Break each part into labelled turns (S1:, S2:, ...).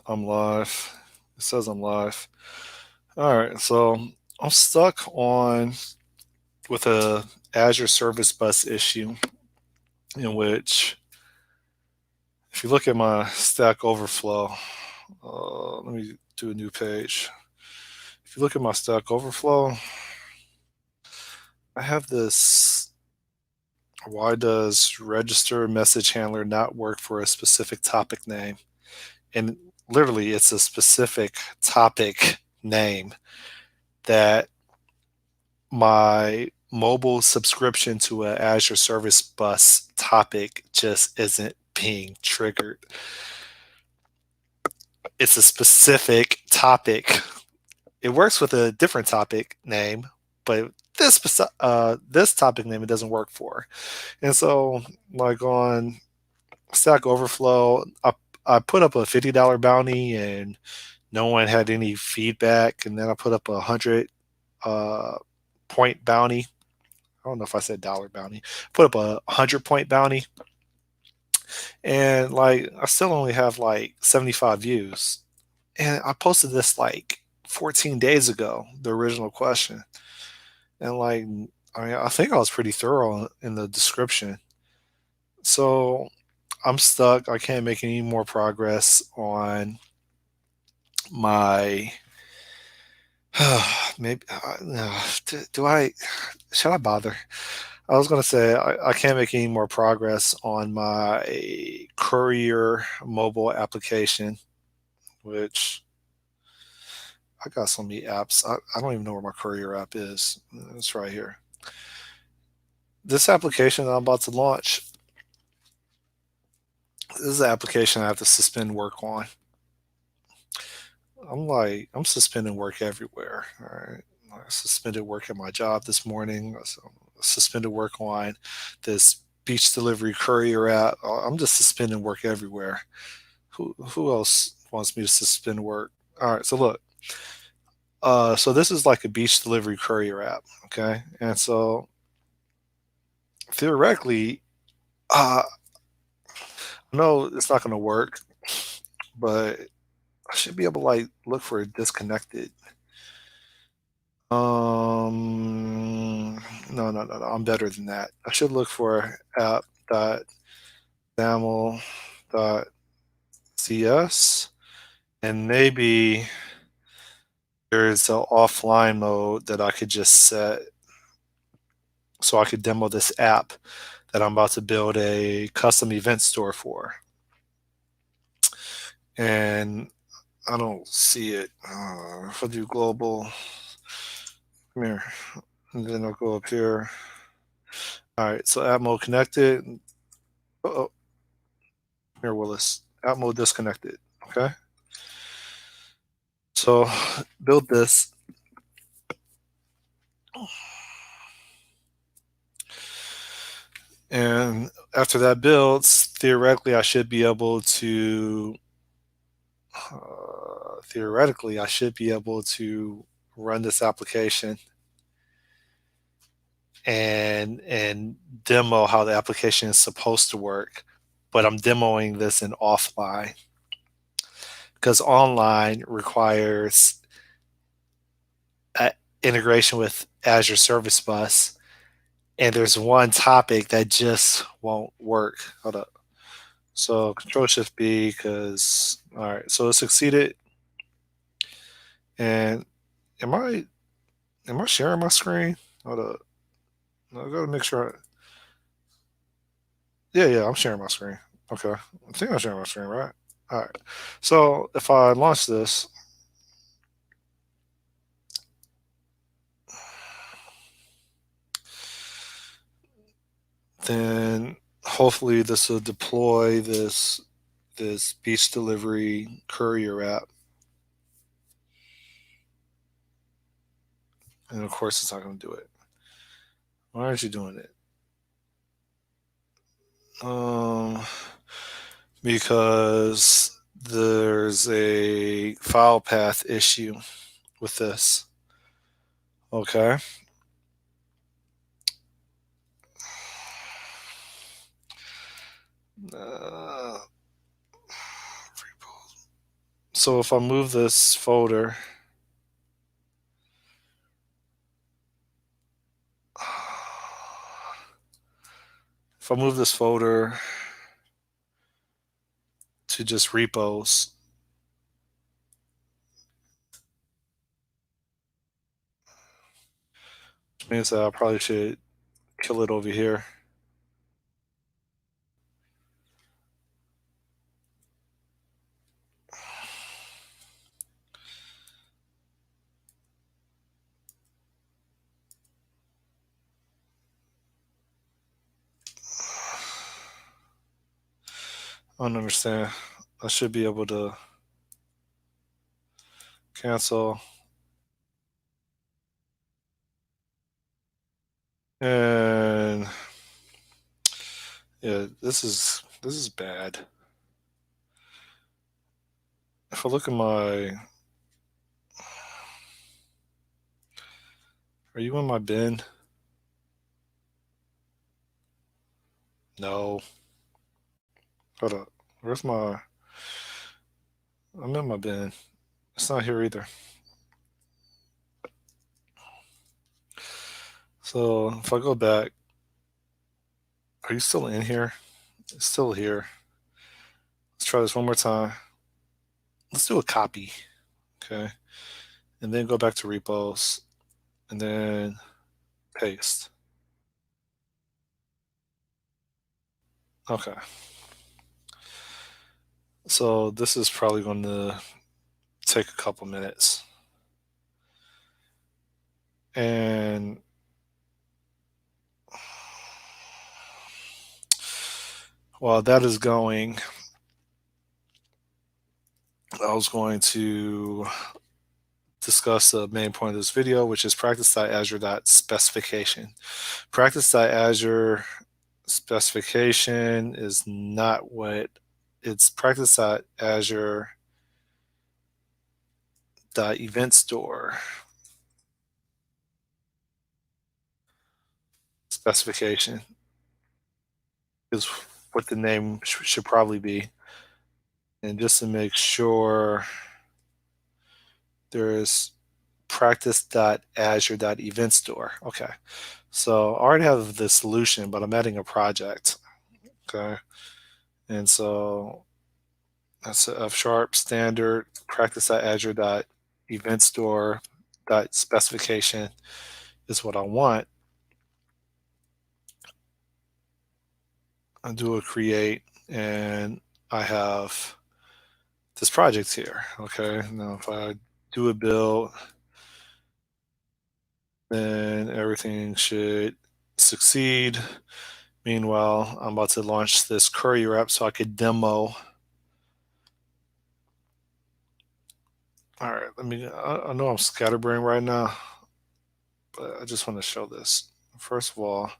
S1: I'm live. It says I'm live. All right, so I'm stuck on with a Azure Service Bus issue in which, if you look at my Stack Overflow, let me do a new page. If you look at my Stack Overflow, I have this. Why does register message handler not work for a specific topic name? And literally, it's a specific topic name that my mobile subscription to a Azure Service Bus topic just isn't being triggered. It's a specific topic. It works with a different topic name, but this topic name it doesn't work for. And so, like on Stack Overflow, I put up a $50 bounty and no one had any feedback. And then I put up 100 point bounty. I don't know if I said dollar bounty. Put up 100 point bounty, and like I still only have like 75 views. And I posted this like 14 days ago, the original question, and like I think I was pretty thorough in the description. So I'm stuck. I can't make any more progress on my. Maybe do I should I bother? I was gonna say I can't make any more progress on my Courier mobile application, which I got so many apps. I don't even know where my Courier app is. It's right here. This application that I'm about to launch, this is an application I have to suspend work on. I'm suspending work everywhere. All right. I suspended work at my job this morning. Suspended work on this beach delivery courier app. I'm just suspending work everywhere. Who else wants me to suspend work? All right, so look. So this is like a beach delivery courier app, okay? And so theoretically, I know it's not going to work, but I should be able to like look for a disconnected. No. I'm better than that. I should look for app dot XAML dot CS, and maybe there's an offline mode that I could just set so I could demo this app that I'm about to build a custom event store for. And I don't see it. If I do global, come here, and then I'll go up here. All right, so app mode connected. Oh, here, Willis. App mode disconnected. Okay. So build this. And after that builds, theoretically, I should be able to run this application and demo how the application is supposed to work. But I'm demoing this in offline because online requires integration with Azure Service Bus, and there's one topic that just won't work. Hold up. So Control Shift B, because all right, so it succeeded. And am I sharing my screen? Hold up. I gotta make sure. Yeah, I'm sharing my screen. Okay, I think I'm sharing my screen, right? All right. So if I launch this, then hopefully this will deploy this beach delivery courier app. And of course, it's not going to do it. Why aren't you doing it? Um, because there's a file path issue with this. Okay. Uh, So if I move this folder, if I move this folder to just repos, which means that I probably should kill it over here. I don't understand. I should be able to cancel. And yeah, this is bad. If I look at my, are you in my bin? No. Hold up. Where's my, I'm in my bin. It's not here either. So if I go back, are you still in here? It's still here. Let's try this one more time. Let's do a copy. Okay. And then go back to repos and then paste. Okay. So this is probably going to take a couple minutes. And while that is going, I was going to discuss the main point of this video, which is practice.azure.specification. Practice.azure specification is not what it's practice.azure.event store specification is what the name should probably be. And just to make sure, there's practice.azure.event store. Okay. So I already have the solution, but I'm adding a project. Okay. And so that's a F# standard practice.azure.event store specification is what I want. I do a create and I have this project here. Okay. Now if I do a build, then everything should succeed. Meanwhile, I'm about to launch this courier app so I could demo. All right, I know I'm scatterbrained right now, but I just want to show this. First of all,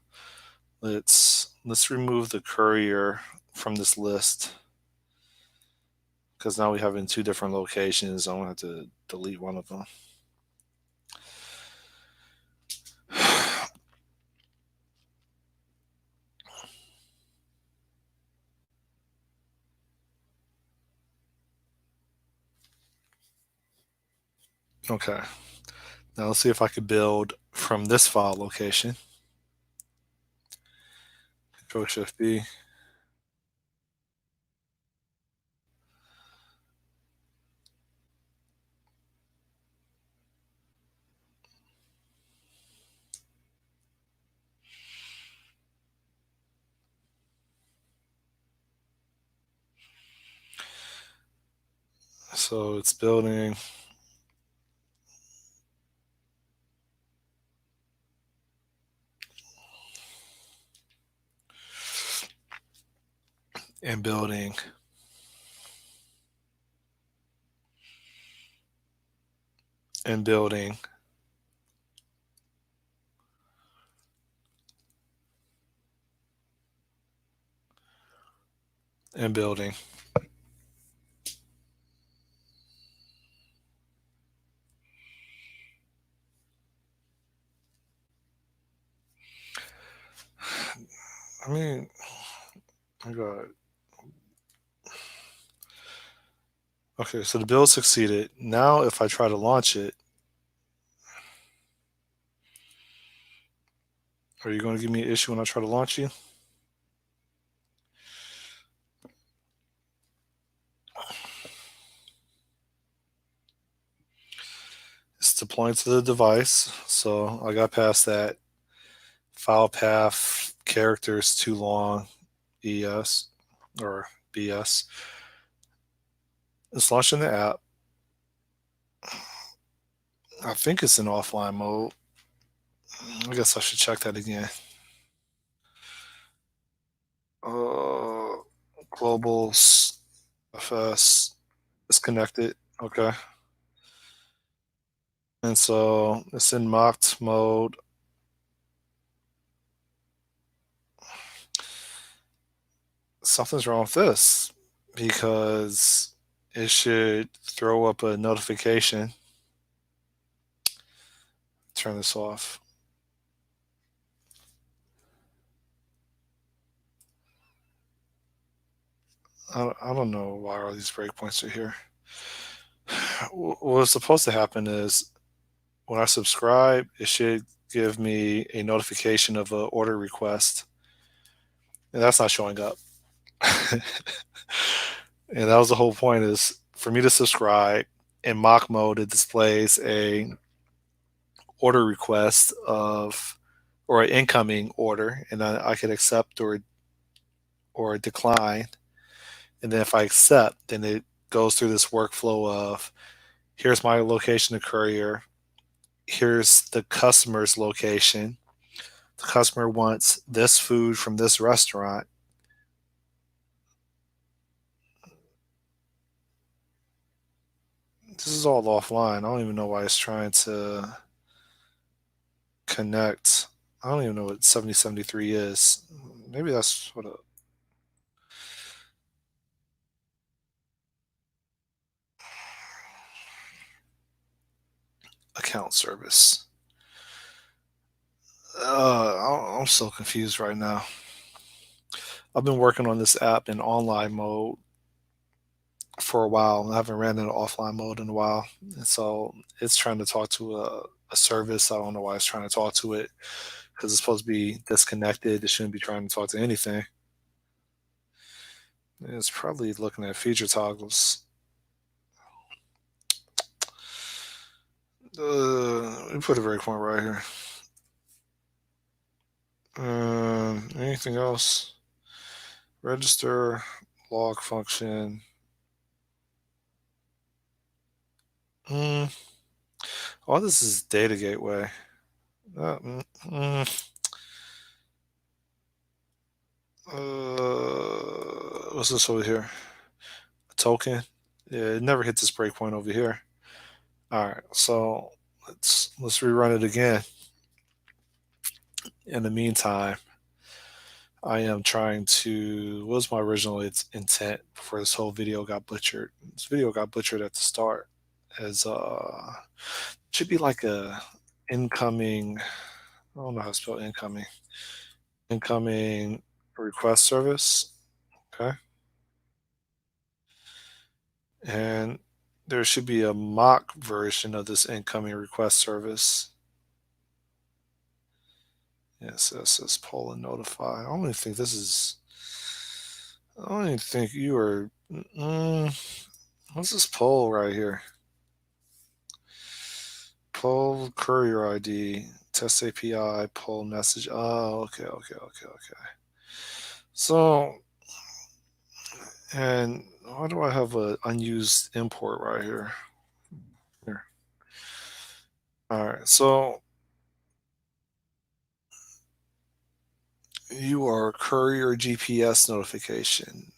S1: let's remove the courier from this list because now we have it in two different locations. I'm gonna have to delete one of them. Okay, now let's see if I could build from this file location. Control Shift B. So it's building. And building. And building. And building. I mean, I got Okay, so the build succeeded. Now if I try to launch it, are you going to give me an issue when I try to launch you? It's deploying to the device, so I got past that. File path, characters too long, ES or BS. It's launching the app. I think it's in offline mode. I guess I should check that again. Uh, Global FS is connected. Okay. And so it's in mocked mode. Something's wrong with this because it should throw up a notification. Turn this off. I don't know why all these breakpoints are here. What's supposed to happen is when I subscribe, it should give me a notification of an order request, and that's not showing up. And that was the whole point is for me to subscribe in mock mode, it displays a order request of or an incoming order, and I could accept or decline. And then if I accept, then it goes through this workflow of here's my location of courier, here's the customer's location. The customer wants this food from this restaurant. This is all offline. I don't even know why it's trying to connect. I don't even know what 7073 is. Maybe that's what a account service. I'm so confused right now. I've been working on this app in online mode for a while. I haven't ran into offline mode in a while. And so it's trying to talk to a service. I don't know why it's trying to talk to it because it's supposed to be disconnected. It shouldn't be trying to talk to anything. It's probably looking at feature toggles. Let me put a breakpoint right here. Anything else? Register, log function. Mm, all this is data gateway. Uh, mm, mm, what's this over here? A token. Yeah, it never hit this breakpoint over here. All right, so let's rerun it again. In the meantime, I am trying to. What was my original intent before this whole video got butchered? This video got butchered at the start. As should be like a incoming. I don't know how to spell incoming. Incoming request service. Okay, and there should be a mock version of this incoming request service. Yes, it says poll and notify. I don't even think this is. I don't even think you are. What's this poll right here? Poll courier ID, test API, poll message. Oh, okay. So, and why do I have a unused import right here? Here. All right. So you are courier GPS notification.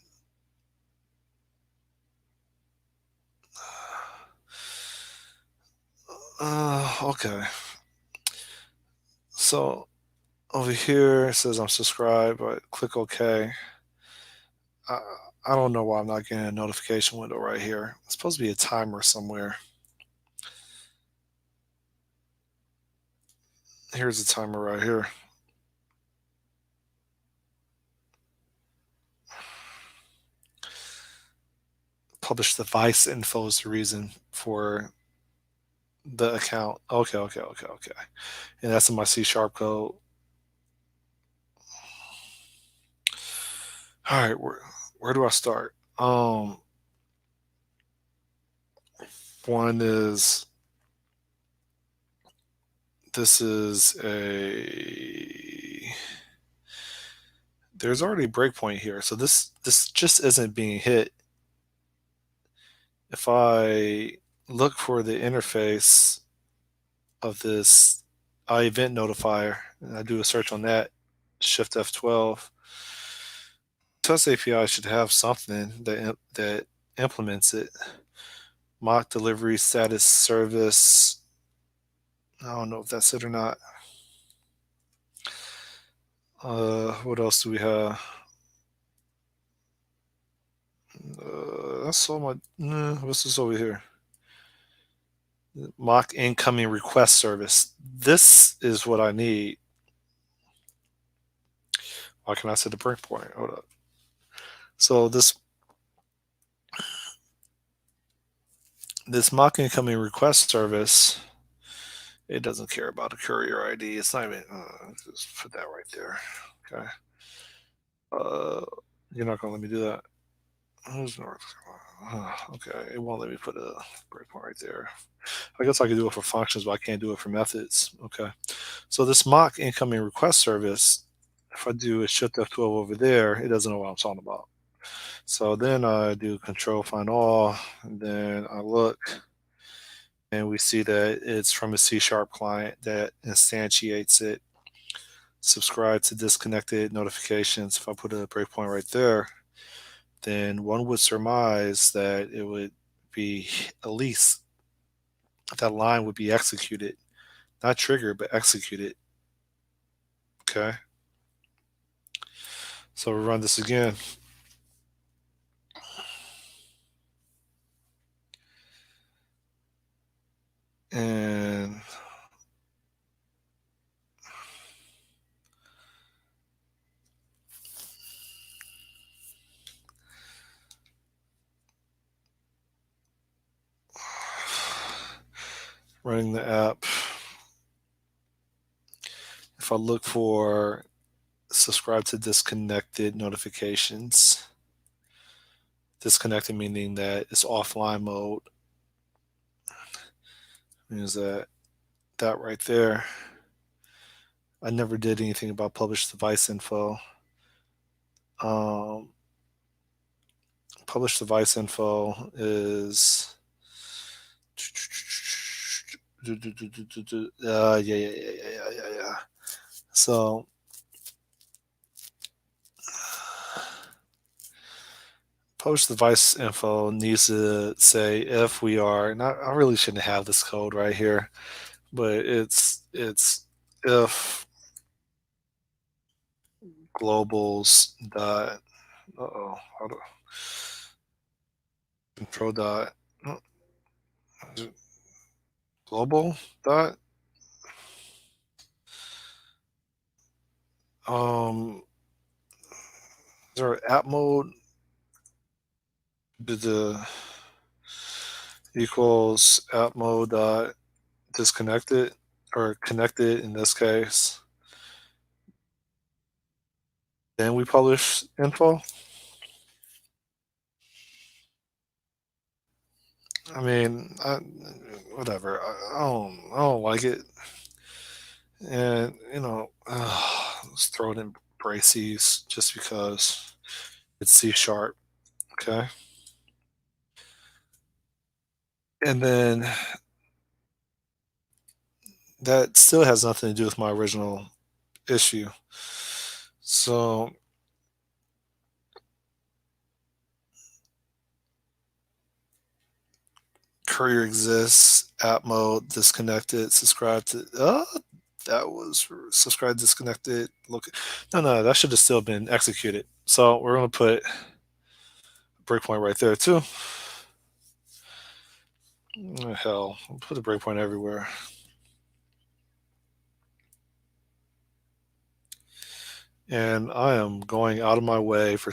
S1: Okay. So over here it says I'm subscribed, but click OK. I, I don't know why I'm not getting a notification window right here. It's supposed to be a timer somewhere. Here's a timer right here. publish device info is the reason for the account. Okay, okay, okay, okay. And that's in my C sharp code. All right, where do I start? One is this is a there's already a breakpoint here, so this just isn't being hit. If I look for the interface of this event notifier and I do a search on that, Shift F12, Test API should have something that implements it. Mock delivery status service. I don't know if that's it or not. What else do we have? That's all my. What's this over here? Mock incoming request service. This is what I need. Why can I set the breakpoint? Hold up. So this mock incoming request service, it doesn't care about a courier ID. It's not even. Just put that right there. Okay. Uh, you're not gonna let me do that. Who's North Carolina? Okay, it won't let me put a breakpoint right there. I guess I could do it for functions, but I can't do it for methods. Okay. So this mock incoming request service, if I do a shift F12 over there, it doesn't know what I'm talking about. So then I do control find all, and then I look, and we see that it's from a C sharp client that instantiates it. Subscribe to disconnected notifications. If I put a breakpoint right there, then one would surmise that it would be at least that line would be executed, not triggered, but executed. Okay. So we run this again. And running the app. If I look for subscribe to disconnected notifications, disconnected meaning that it's offline mode, means that right there. I never did anything about publish device info. Um, publish device info is yeah. So publish device info needs to say if we are, and I really shouldn't have this code right here, but it's if globals dot how do control dot global dot um is there app mode the equals app mode dot disconnected or connected in this case, then we publish info. I mean, whatever. I don't like it, and let's throw it in braces just because it's C sharp. Okay, and then that still has nothing to do with my original issue. So courier exists, app mode disconnected, subscribe to that was subscribe disconnected. Look, no, that should have still been executed. So we're gonna put a breakpoint right there too. Hell, I'll put a breakpoint everywhere. And I am going out of my way for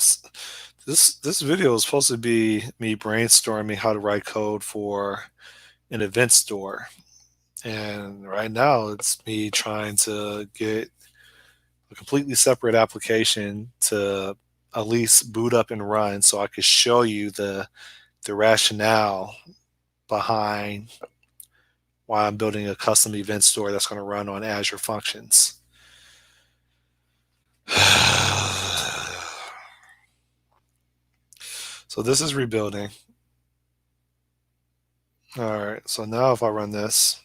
S1: This video is supposed to be me brainstorming how to write code for an event store. And right now it's me trying to get a completely separate application to at least boot up and run so I could show you the rationale behind why I'm building a custom event store that's going to run on Azure Functions. So this is rebuilding. All right, so now if I run this,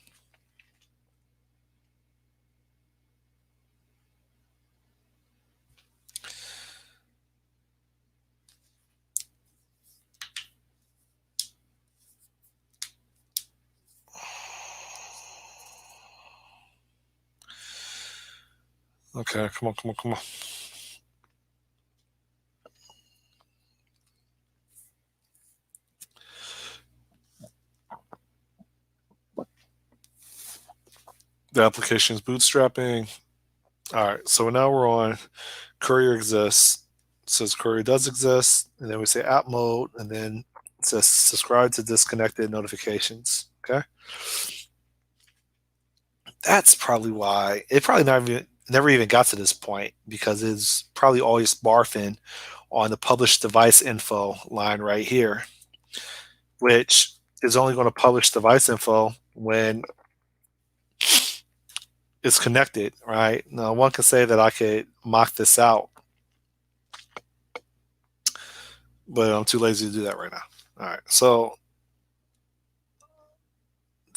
S1: okay, come on, come on, come on. The application is bootstrapping. All right, so now we're on Courier exists. It says Courier does exist, and then we say app mode, and then it says subscribe to disconnected notifications. Okay, that's probably why it probably never even got to this point because it's probably always barfing on the publish device info line right here, which is only going to publish device info when it's connected, right? Now, one can say that I could mock this out, but I'm too lazy to do that right now. All right, so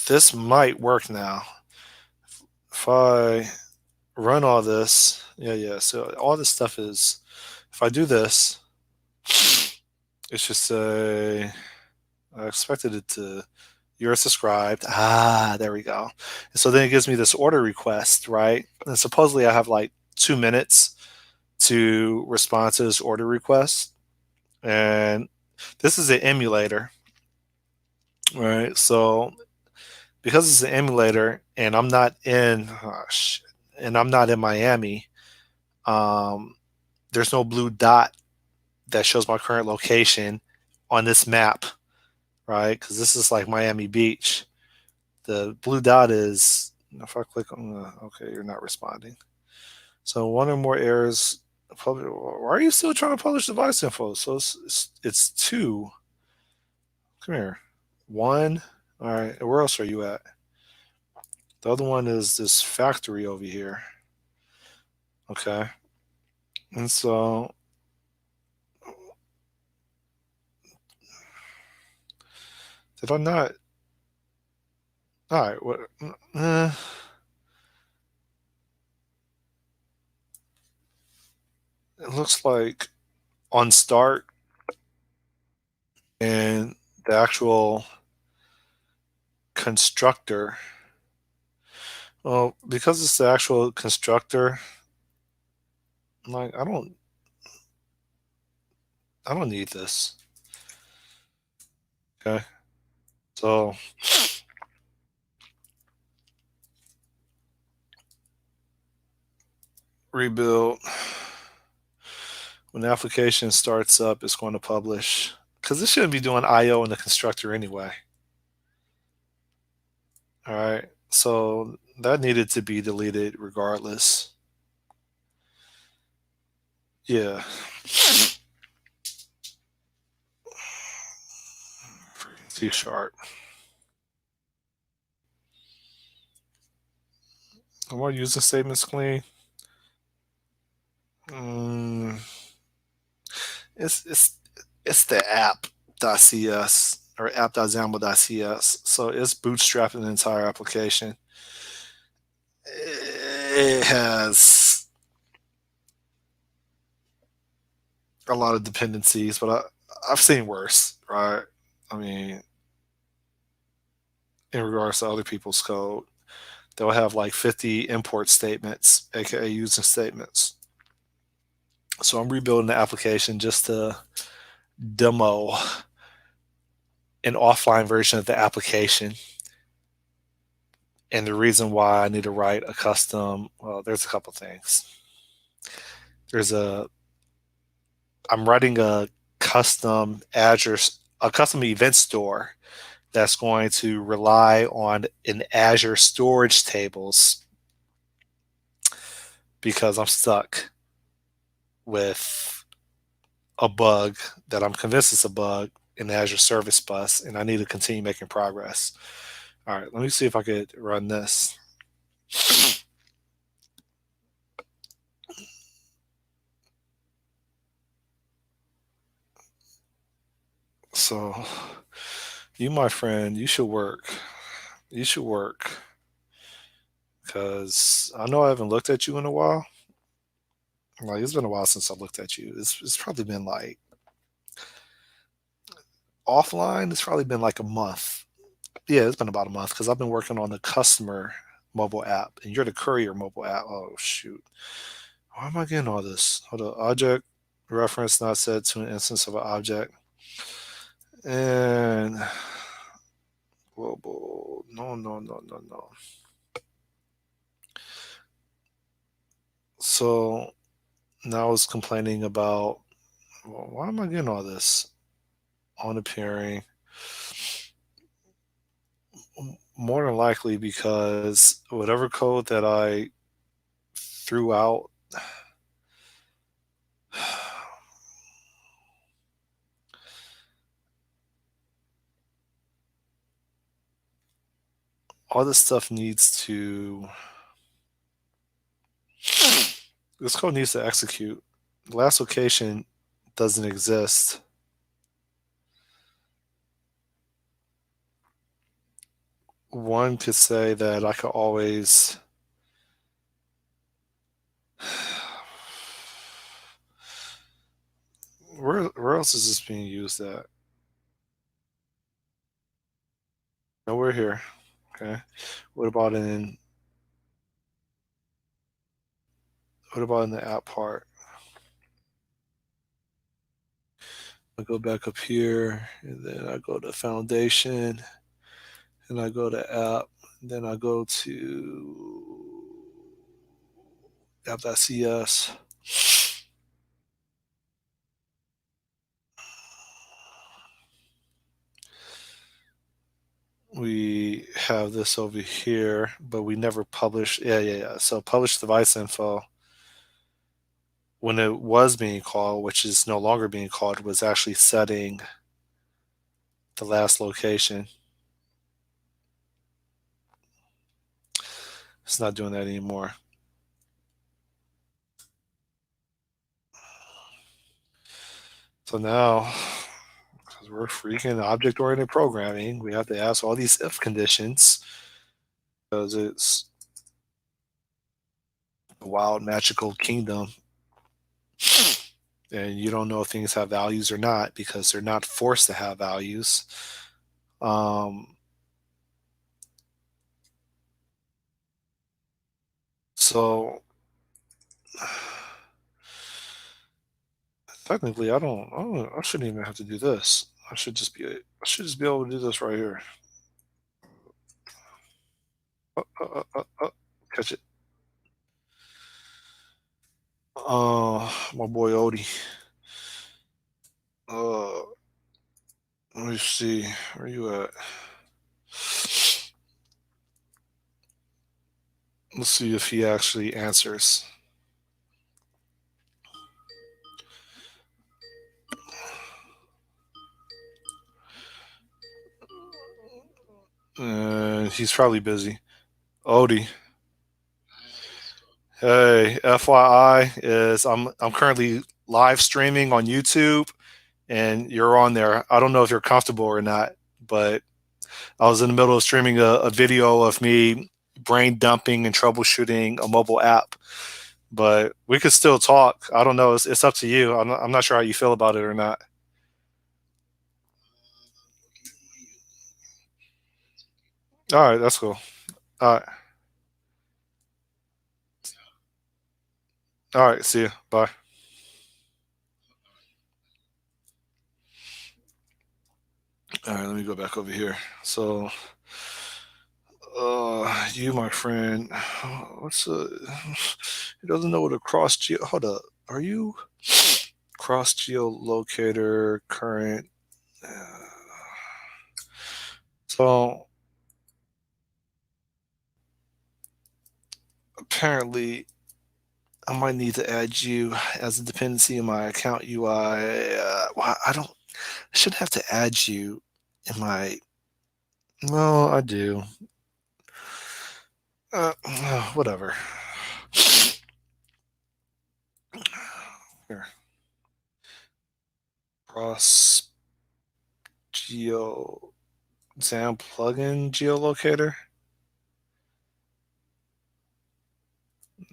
S1: this might work now. If I run all this, yeah. So all this stuff is, if I do this, it should say, I expected it to, you're subscribed. Ah, there we go. And so then it gives me this order request, right? And supposedly I have like 2 minutes to respond to this order request. And this is an emulator, right? So because it's an emulator and I'm not in, and I'm not in Miami, um, there's no blue dot that shows my current location on this map, right? Because this is like Miami Beach. The blue dot is, if I click on the, okay, you're not responding. So one or more errors. Why are you still trying to publish device info? So it's two. Come here. One. All right. Where else are you at? The other one is this factory over here. Okay. And so did I not? All right. What? It looks like on start and the actual constructor. Well, because it's the actual constructor, like I don't need this. Okay. So rebuild. When the application starts up, it's going to publish because this shouldn't be doing IO in the constructor anyway. All right. So that needed to be deleted regardless. Yeah. C sharp. Am I using statements clean? Mm, it's it's the app.cs or app.xaml.cs. So it's bootstrapping the entire application. It has a lot of dependencies, but I've seen worse, right? I mean, in regards to other people's code, they'll have like 50 import statements, aka using statements. So I'm rebuilding the application just to demo an offline version of the application. And the reason why I need to write a custom, well, there's a couple things. There's a, I'm writing a custom Azure, a custom event store that's going to rely on an Azure storage tables because I'm stuck with a bug that I'm convinced is a bug in Azure Service Bus, and I need to continue making progress. All right, let me see if I could run this. So, you, my friend, you should work. You should work because I know I haven't looked at you in a while. Like, it's been a while since I looked at you. It's probably been like offline. It's probably been like a month. Yeah, it's been about a month because I've been working on the customer mobile app, and you're the courier mobile app. Oh shoot, why am I getting all this? Hold on, object reference not set to an instance of an object, and global. No, no, no, no, no. So now it's complaining about, well, why am I getting all this on appearing? More than likely because whatever code that I threw out, all this stuff needs to, this code needs to execute. The last location doesn't exist. One could say that I could always where else is this being used at? Nowhere here. Okay. What about in what about in the app part? I go back up here and then I go to foundation and I go to app, and then I go to app.cs. We have this over here, but we never publish. Yeah, yeah, yeah. So publish device info when it was being called, which is no longer being called, was actually setting the last location. It's not doing that anymore. So now, because we're freaking object oriented programming, we have to ask all these if conditions because it's a wild magical kingdom. And you don't know if things have values or not because they're not forced to have values. Um, so technically, I shouldn't even have to do this. I should just be able to do this right here. Catch it. My boy Odie. Uh, let me see. Where you at? Let's see if he actually answers. He's probably busy. Odie. Hey, FYI is I'm currently live streaming on YouTube and you're on there. I don't know if you're comfortable or not, but I was in the middle of streaming a video of me brain dumping and troubleshooting a mobile app. But we could still talk. I don't know. It's up to you. I'm not sure how you feel about it or not. All right, that's cool. All right, all right. See you. Bye. All right, let me go back over here. So, you, my friend, what's he doesn't know what a cross geo. Hold up. Are you cross geolocator current. So apparently I might need to add you as a dependency in my account UI. Well, I shouldn't have to add you in my. No, I do. Whatever. Here, cross geo XAMPP plugin geolocator.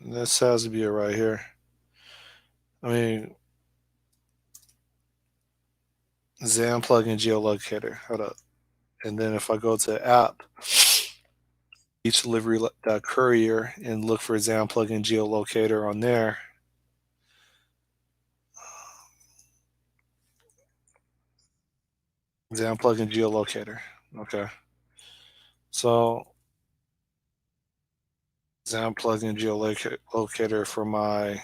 S1: This has to be it right here. I mean, XAMPP plugin geolocator. Hold up. And then if I go to app, each delivery.courier and look for XAMPP plugin geolocator on there. XAMPP plugin geolocator. Okay. So XAMPP plugin geolocator for my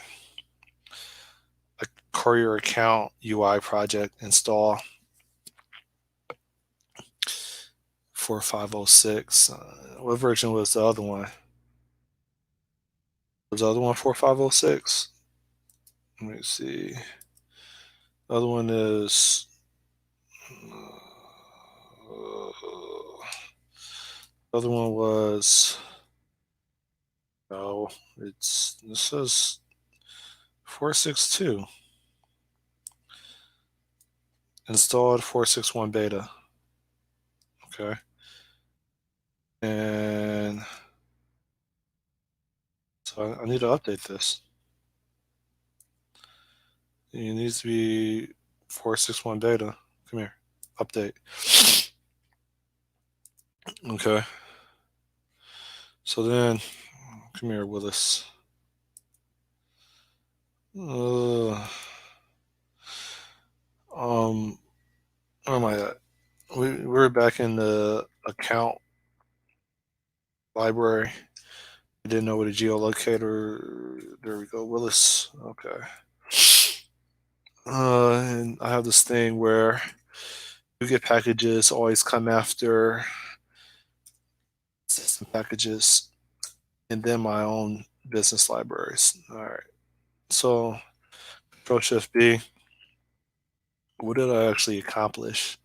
S1: courier account UI project install 4506. What version was the other one? Was the other one 4506? Let me see. The other one is. The other one was. No, this is 462. Installed 461 beta. Okay. And so I need to update this. It needs to be 461 beta. Come here. Update. Okay. So then, come here, Willis. Where am I at? We're back in the account library. I didn't know what a geolocator. There we go, Willis. Okay. And I have this thing where you get packages always come after system packages and then my own business libraries. All right. So Control Shift B. What did I actually accomplish?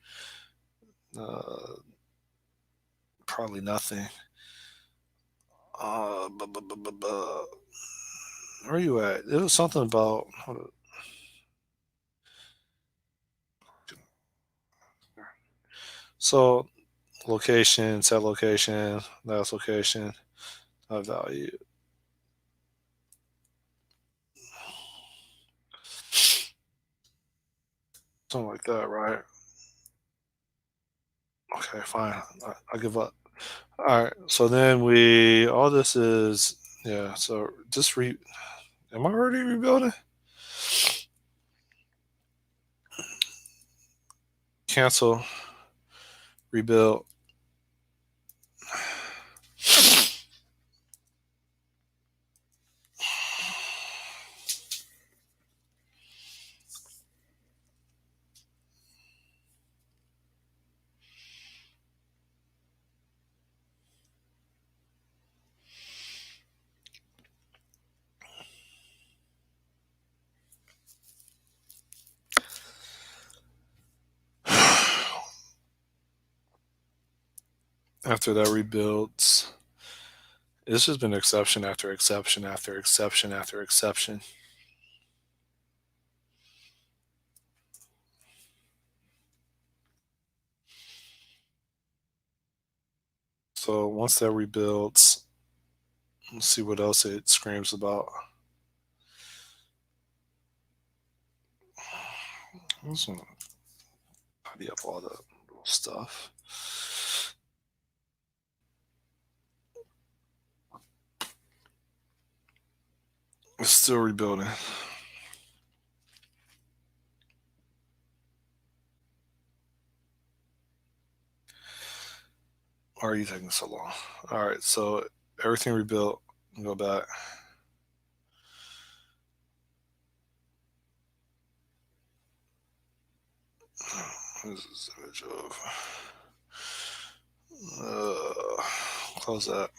S1: Uh, Probably nothing. Where are you at? It was something about. So location, set location, last location, value. Something like that, right? Okay, fine. I give up. All right. So then all this is, yeah. So just am I already rebuilding? Cancel, rebuild. After that rebuilds, it's just been exception after exception after exception after exception. So once that rebuilds, let's see what else it screams about. I'm just gonna tidy up all the little stuff. It's still rebuilding. Why are you taking so long? All right, so everything rebuilt. Go back. This is an image of. Close that.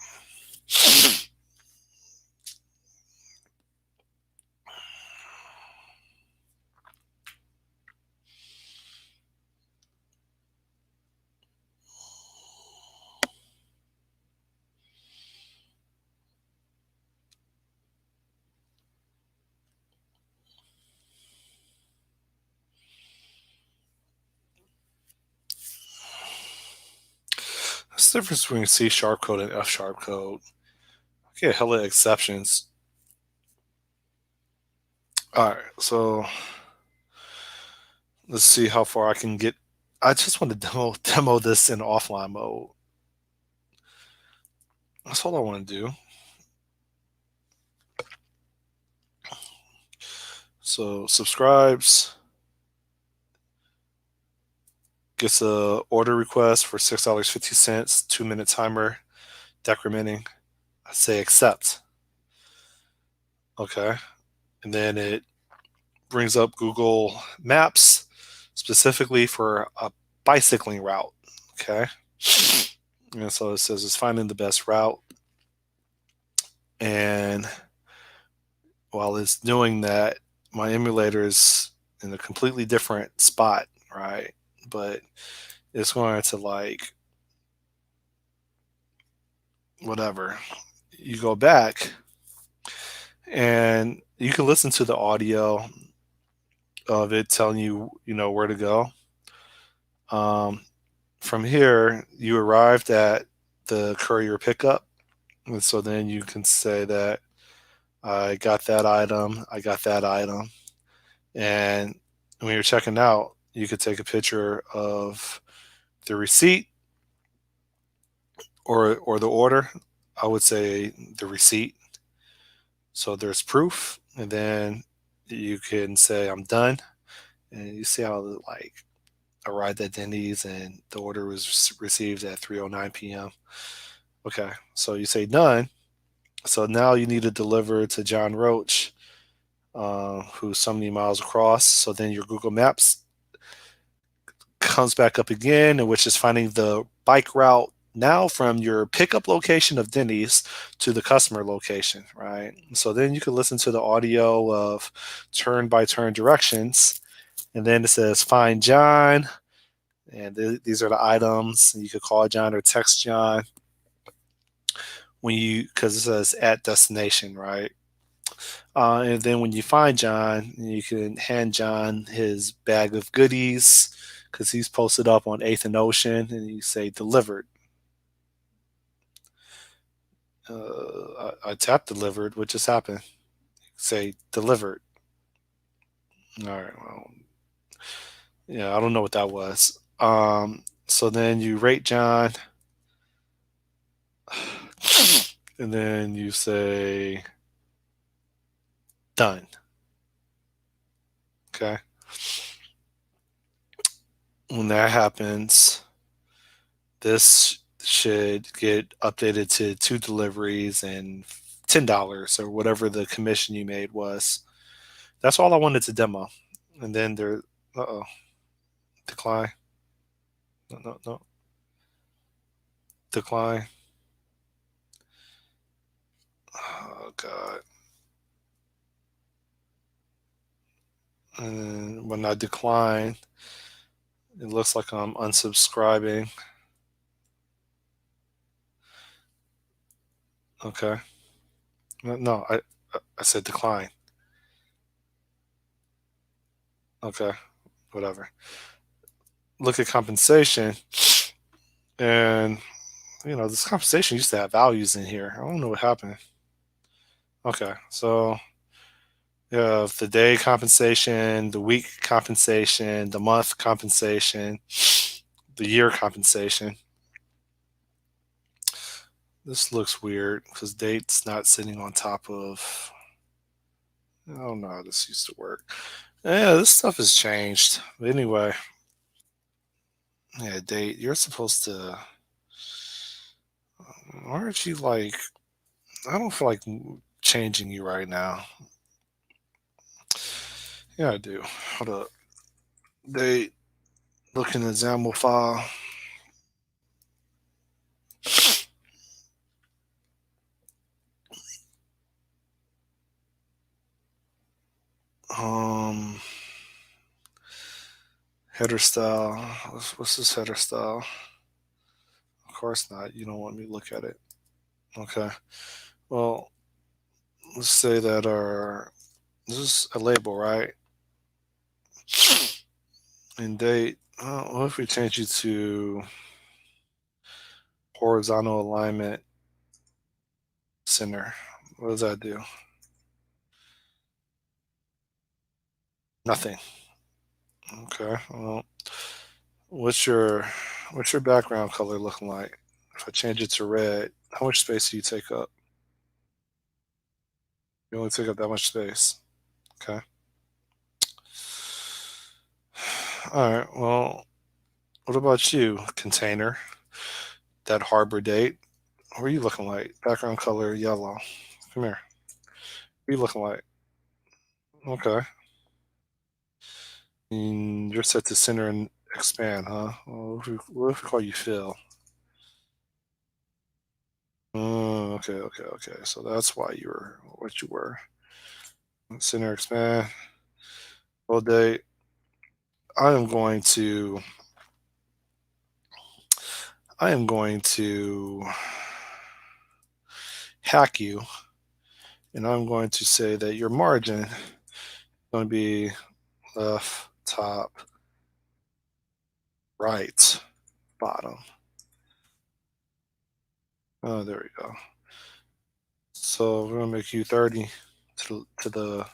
S1: What's the difference between C sharp code and F sharp code? I get hella exceptions. All right, so let's see how far I can get. I just want to demo this in offline mode. That's all I want to do. So subscribes, gets a order request for $6.50, 2-minute timer, decrementing. I say accept. Okay. And then it brings up Google Maps specifically for a bicycling route. Okay. And so it says it's finding the best route. And while it's doing that, my emulator is in a completely different spot, right? But it's going to like whatever. You go back and you can listen to the audio of it telling you, where to go. Um, from here, you arrived at the courier pickup. And so then you can say that I got that item, I got that item. And when you're checking out, you could take a picture of the receipt or the order. I would say the receipt. So there's proof, and then you can say I'm done. And you see how like arrived at Denny's and the order was received at 3:09 p.m. Okay, so you say done. So now you need to deliver to John Roach, who's so many miles across. So then your Google Maps comes back up again, in which is finding the bike route now from your pickup location of Denny's to the customer location, right? So then you can listen to the audio of turn by turn directions. And then it says find John. And these are the items. You could call John or text John because it says at destination, right? And then when you find John, you can hand John his bag of goodies because he's posted up on 8th and Ocean, and you say delivered. I tap delivered. What just happened? Say delivered. All right. Well, yeah, I don't know what that was. So then you rate John, and then you say done. Okay. When that happens, this should get updated to 2 deliveries and $10 or whatever the commission you made was. That's all I wanted to demo. And then there, decline. No, no, no, decline. Oh God. And when I decline, it looks like I'm unsubscribing. Okay. No, no, I said decline. Okay, whatever. Look at compensation, and this compensation used to have values in here. I don't know what happened. Okay, so you have the day compensation, the week compensation, the month compensation, the year compensation. This looks weird because date's not sitting on top of. I don't know how this used to work. Yeah, this stuff has changed. But anyway, yeah, date. You're supposed to. Why aren't you like? I don't feel like changing you right now. Yeah, I do. Hold up. Date. Look in the XAML file. Um, Header style. What's this header style? Of course not. You don't want me to look at it. Okay. Well, let's say that our this is a label, right? And date. What if we change it to horizontal alignment center? What does that do? Nothing. Okay. Well, what's your what's your background color looking like? If I change it to red, how much space do you take up? You only take up that much space. Okay. All right. Well, what about you, container? That harbor date. What are you looking like? Background color yellow. Come here. What are you looking like? Okay. And you're set to center and expand, huh? Well, what if we call you Phil? Oh, okay, okay, okay. So that's why you were what you were. Center expand. Full date. I am going to I am going to hack you, and I'm going to say that your margin is going to be left, top, right, bottom. Oh, there we go. So we're gonna make you 30 to the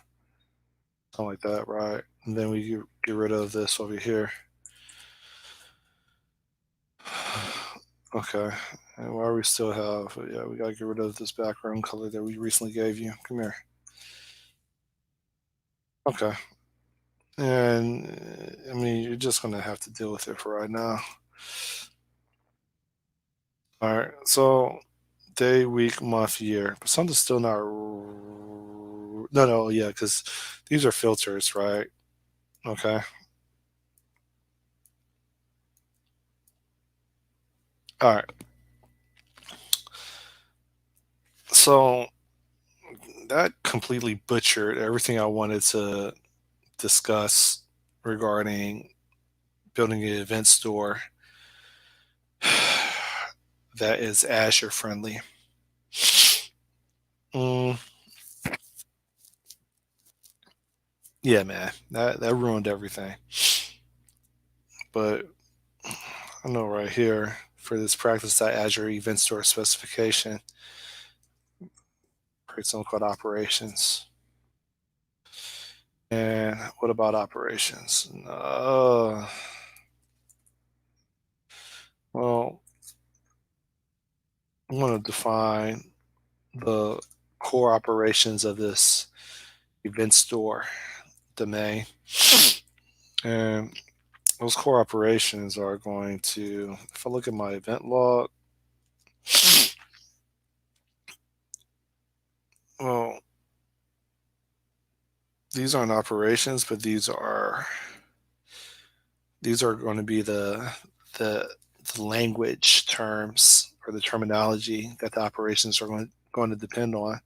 S1: something like that, right? And then we get rid of this over here. Okay. And why we still have, yeah, we gotta get rid of this background color that we recently gave you. Come here. Okay. And I mean, you're just gonna have to deal with it for right now. All right. So day, week, month, year, but something's still not. No, no, yeah, because these are filters, right? Okay. All right. So that completely butchered everything I wanted to discuss regarding building an event store that is Azure friendly. Mm, yeah, man, that ruined everything. But I know right here for this practice Azure event store specification, create something called operations. And what about operations? Well, I'm going to define the core operations of this event store domain. And those core operations are going to, if I look at my event log, well, these aren't operations, but these are going to be the, the language terms or the terminology that the operations are going to depend on.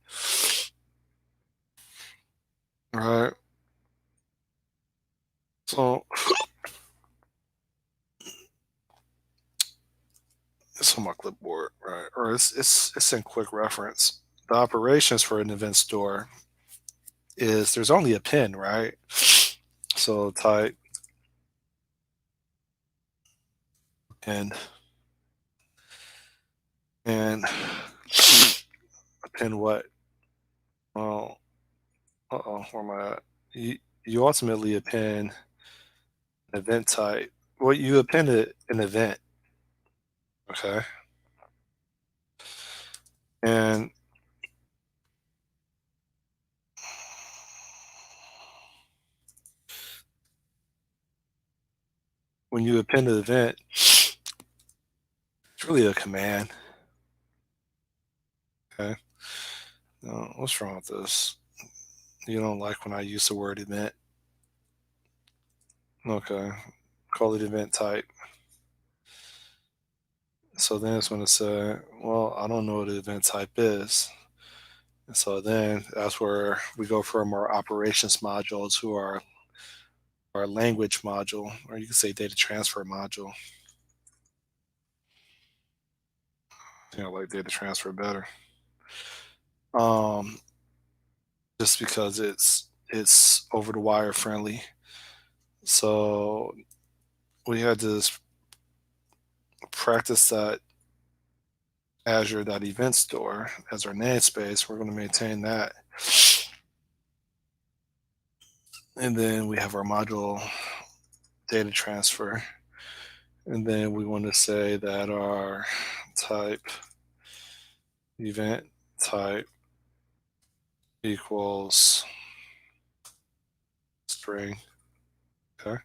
S1: All right. So it's on my clipboard, right? Or it's in quick reference. The operations for an event store is there's only a pin, right? So type pin and pin what? Well, where am I at? You ultimately append an event type. Well, you append an event, okay? And when you append an event, it's really a command, okay? What's wrong with this? You don't like when I use the word event? Okay. call it event type. So then it's going to say, well, I don't know what the event type is. And so then that's where we go from our operations module to our language module, or you can say data transfer module. I like data transfer better. Um, just because it's over the wire friendly. So we had this practice that Azure.event store as our namespace. We're going to maintain that. And then we have our module data transfer. And then we want to say that our type event type equals string. Okay.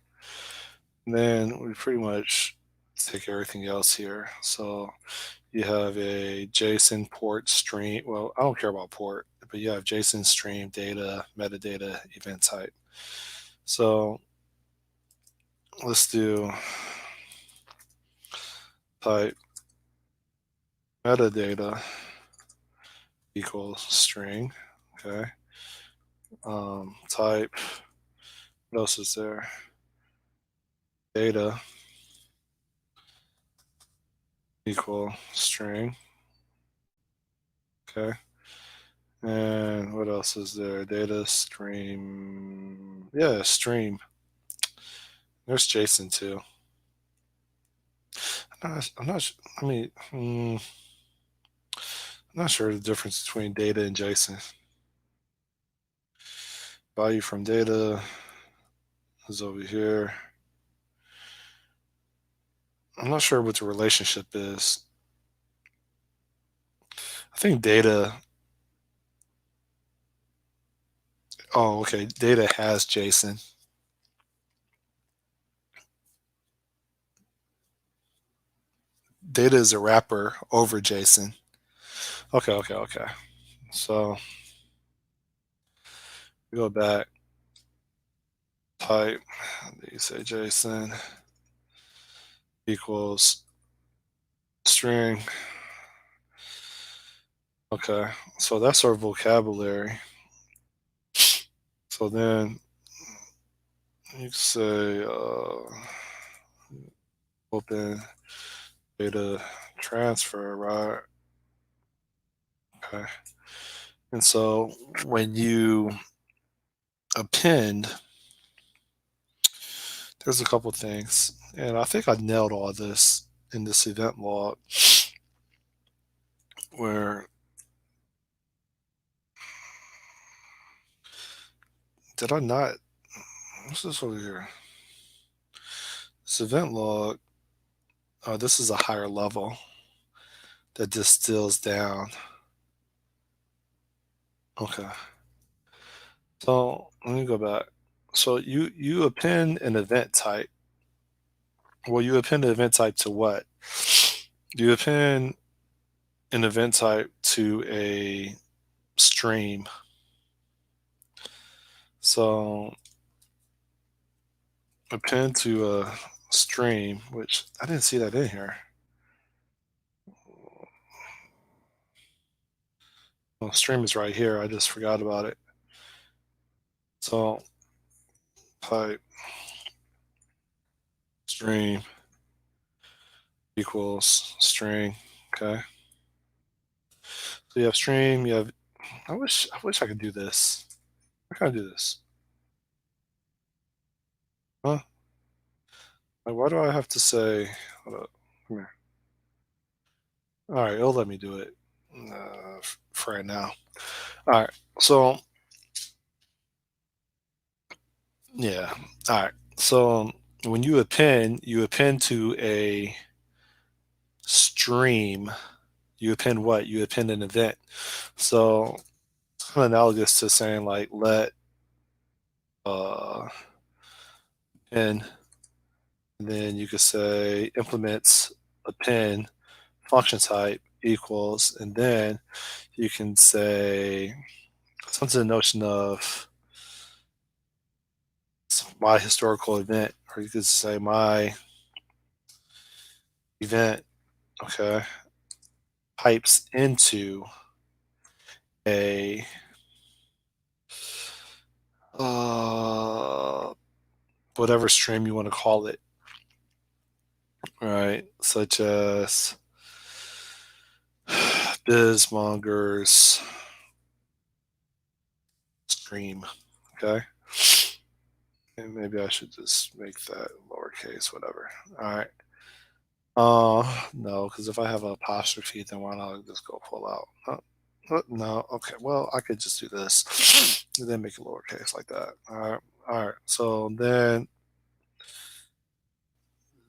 S1: And then we pretty much take everything else here. So you have a JSON port stream. Well, I don't care about port, but you have JSON stream data, metadata, event type. So let's do type metadata equals string. Okay. Type, what else is there? Data equal string. Okay. And what else is there? Data stream. Yeah, stream. There's JSON too. I'm not I mean, I'm not sure the difference between data and JSON. Value from data is over here. I'm not sure what the relationship is. I think data. Oh, okay. Data has JSON. Data is a wrapper over JSON. Okay. So we go back, type, you say JSON equals string. Okay, so that's our vocabulary. So then you say open data transfer, right? Okay. And so when you append, there's a couple things, and I think I nailed all this in this event log where did I not? What's this over here? This event log, oh, this is a higher level that distills down. Okay. So let me go back. So you append an event type. Well, you append an event type to what? You append an event type to a stream. So append to a stream, which I didn't see that in here. Well, stream is right here. I just forgot about it. So type stream equals string. Okay. So you have stream. You have. I wish I could do this. How can I do this? Huh? Like, why do I have to say? Hold up. Come here. All right, it'll let me do it for right now. All right. So yeah. All right. So when you append to a stream. You append what? You append an event. So it's kind of analogous to saying like let append, and then you could say implements append function type equals, and then you can say something to the notion of my historical event or you could say my event, okay, pipes into a uh, whatever stream you want to call it, right? Such as Bizmonger's stream, okay? And maybe I should just make that lowercase, whatever. All right. No, because if I have an apostrophe, then why not just go pull out? No, okay. Well, I could just do this and then make it lowercase like that. All right. So then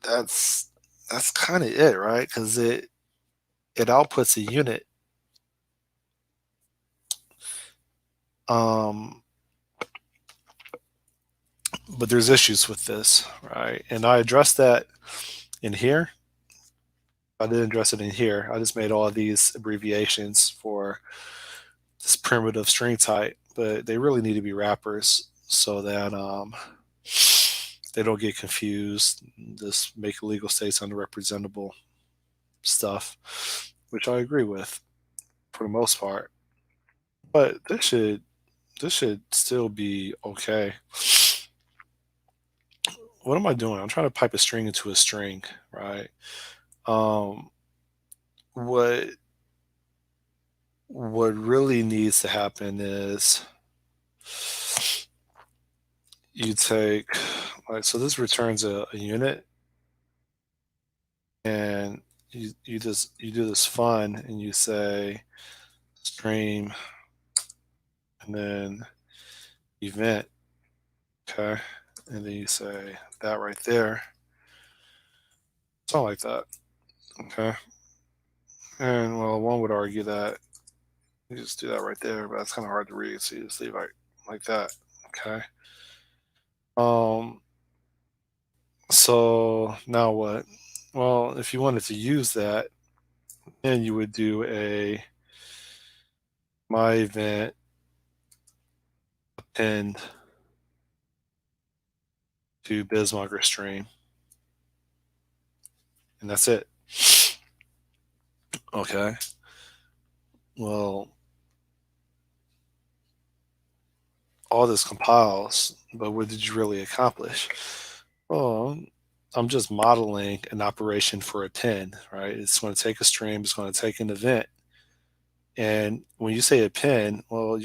S1: that's that's kind of it, right? Because it outputs a unit. Um, but there's issues with this, right? And I addressed that in here. I didn't address it in here. I just made all of these abbreviations for this primitive string type, but they really need to be wrappers so that they don't get confused. Just make illegal states underrepresentable stuff, which I agree with for the most part. But this should still be okay. What am I doing? I'm trying to pipe a string into a string, right? Um, what what really needs to happen is you take like so this returns a unit and you do this fun and you say stream and then event, okay, and then you say that right there, something like that, okay. And well, one would argue that you just do that right there, but that's kind of hard to read, so you just leave like that, okay. um so now what? Well, if you wanted to use that, then you would do a my event append to Bismarck stream, and that's it. Okay. Well, all this compiles, but what did you really accomplish? Well, I'm just modeling an operation for a pin, right? It's going to take a stream, it's going to take an event. And when you say a pin, well,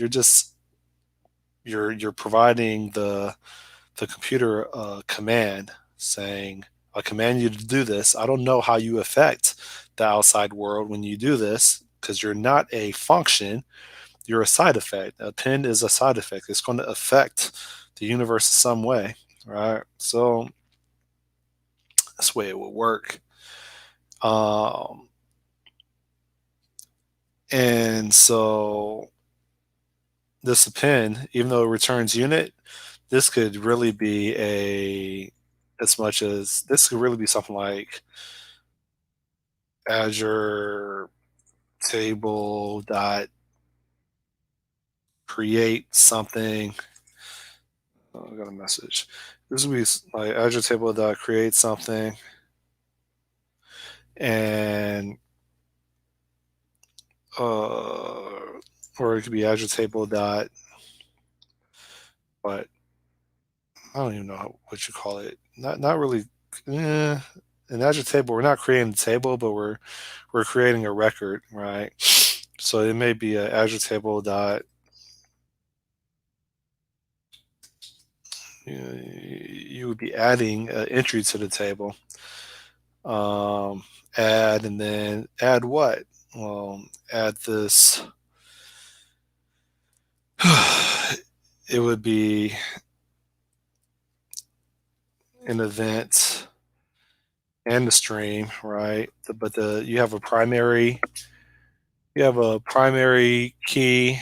S1: you're providing the computer a command saying, I command you to do this. I don't know how you affect the outside world when you do this because you're not a function, you're a side effect. A pin is a side effect. It's going to affect the universe in some way, right? So that's the way it would work. Um, and so this pin, even though it returns unit, this could really be as much as this could really be something like Azure table dot create something. Oh, I got a message. This would be like Azure table dot create something, and or it could be Azure table dot what I don't even know what you call it. Not really. Eh, in Azure table, we're not creating a table, but we're creating a record, right? So it may be a Azure table dot. You would be adding an entry to the table. Um, add and then add what? Well, add this. It would be an event and the stream, right? But you have a primary key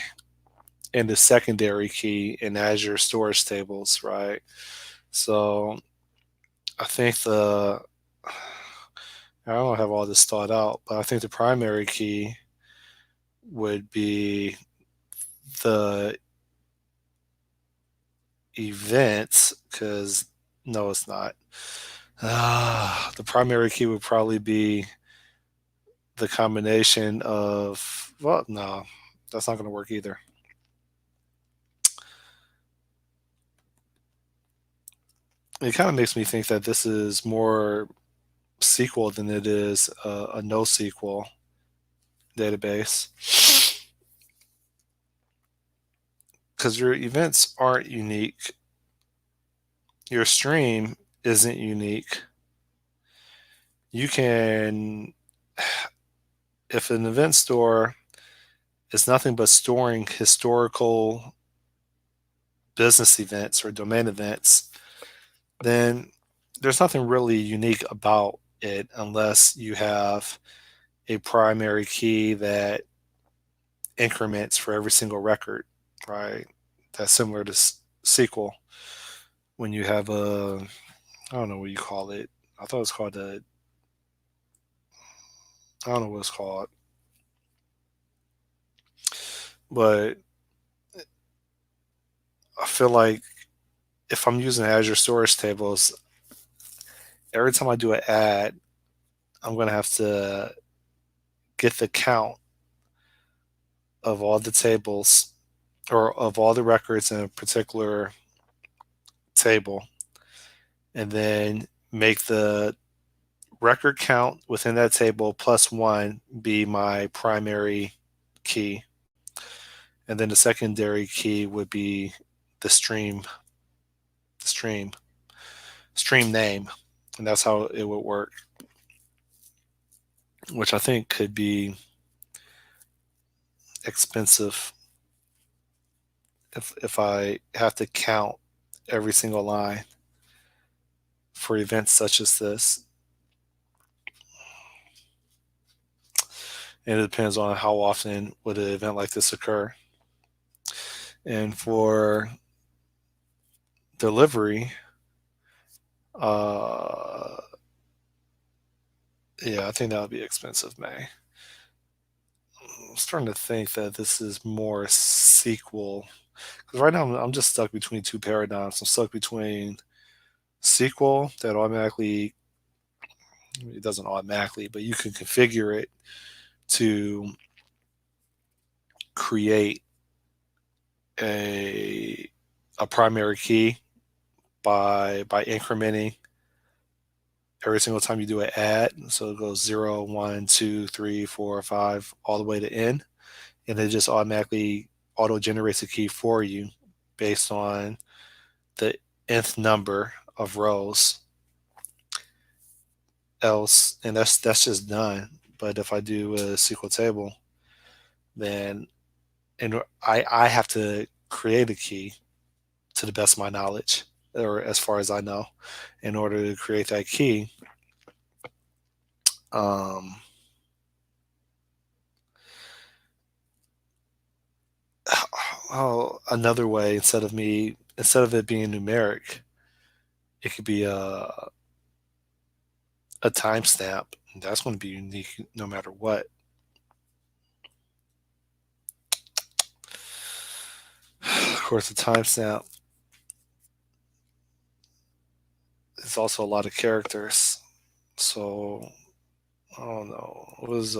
S1: and a secondary key in Azure storage tables, right? So I think I don't have all this thought out, but I think the primary key would be the events because No, it's not. The primary key would probably be the combination of, well, no, that's not going to work either. It kind of makes me think that this is more SQL than it is a NoSQL database. Because your events aren't unique, your stream isn't unique. You can, if an event store is nothing but storing historical business events or domain events, then there's nothing really unique about it unless you have a primary key that increments for every single record, right? That's similar to SQL. When you have a, I don't know what you call it. I thought it was called a, I don't know what it's called, but I feel like if I'm using Azure Storage Tables, every time I do an add, I'm going to have to get the count of all the tables or of all the records in a particular table and then make the record count within that table plus one be my primary key. And then the secondary key would be the stream, stream name. And that's how it would work, which I think could be expensive if I have to count every single line for events such as this. And it depends on how often would an event like this occur. And for delivery, uh, yeah, I think that would be expensive, May. I'm starting to think that this is more SQL because right now I'm just stuck between two paradigms. I'm stuck between SQL that automatically, it doesn't automatically, but you can configure it to create a a primary key by incrementing every single time you do an add. So it goes 0, 1, 2, 3, 4, 5, all the way to n. And it just automatically auto generates a key for you based on the nth number of rows. Else, and that's just done. But if I do a SQL table, then and I have to create a key to the best of my knowledge, or as far as I know, in order to create that key. Um, oh, another way instead of it being numeric, it could be a timestamp. That's going to be unique no matter what. Of course, the timestamp is also a lot of characters. So I don't know. What was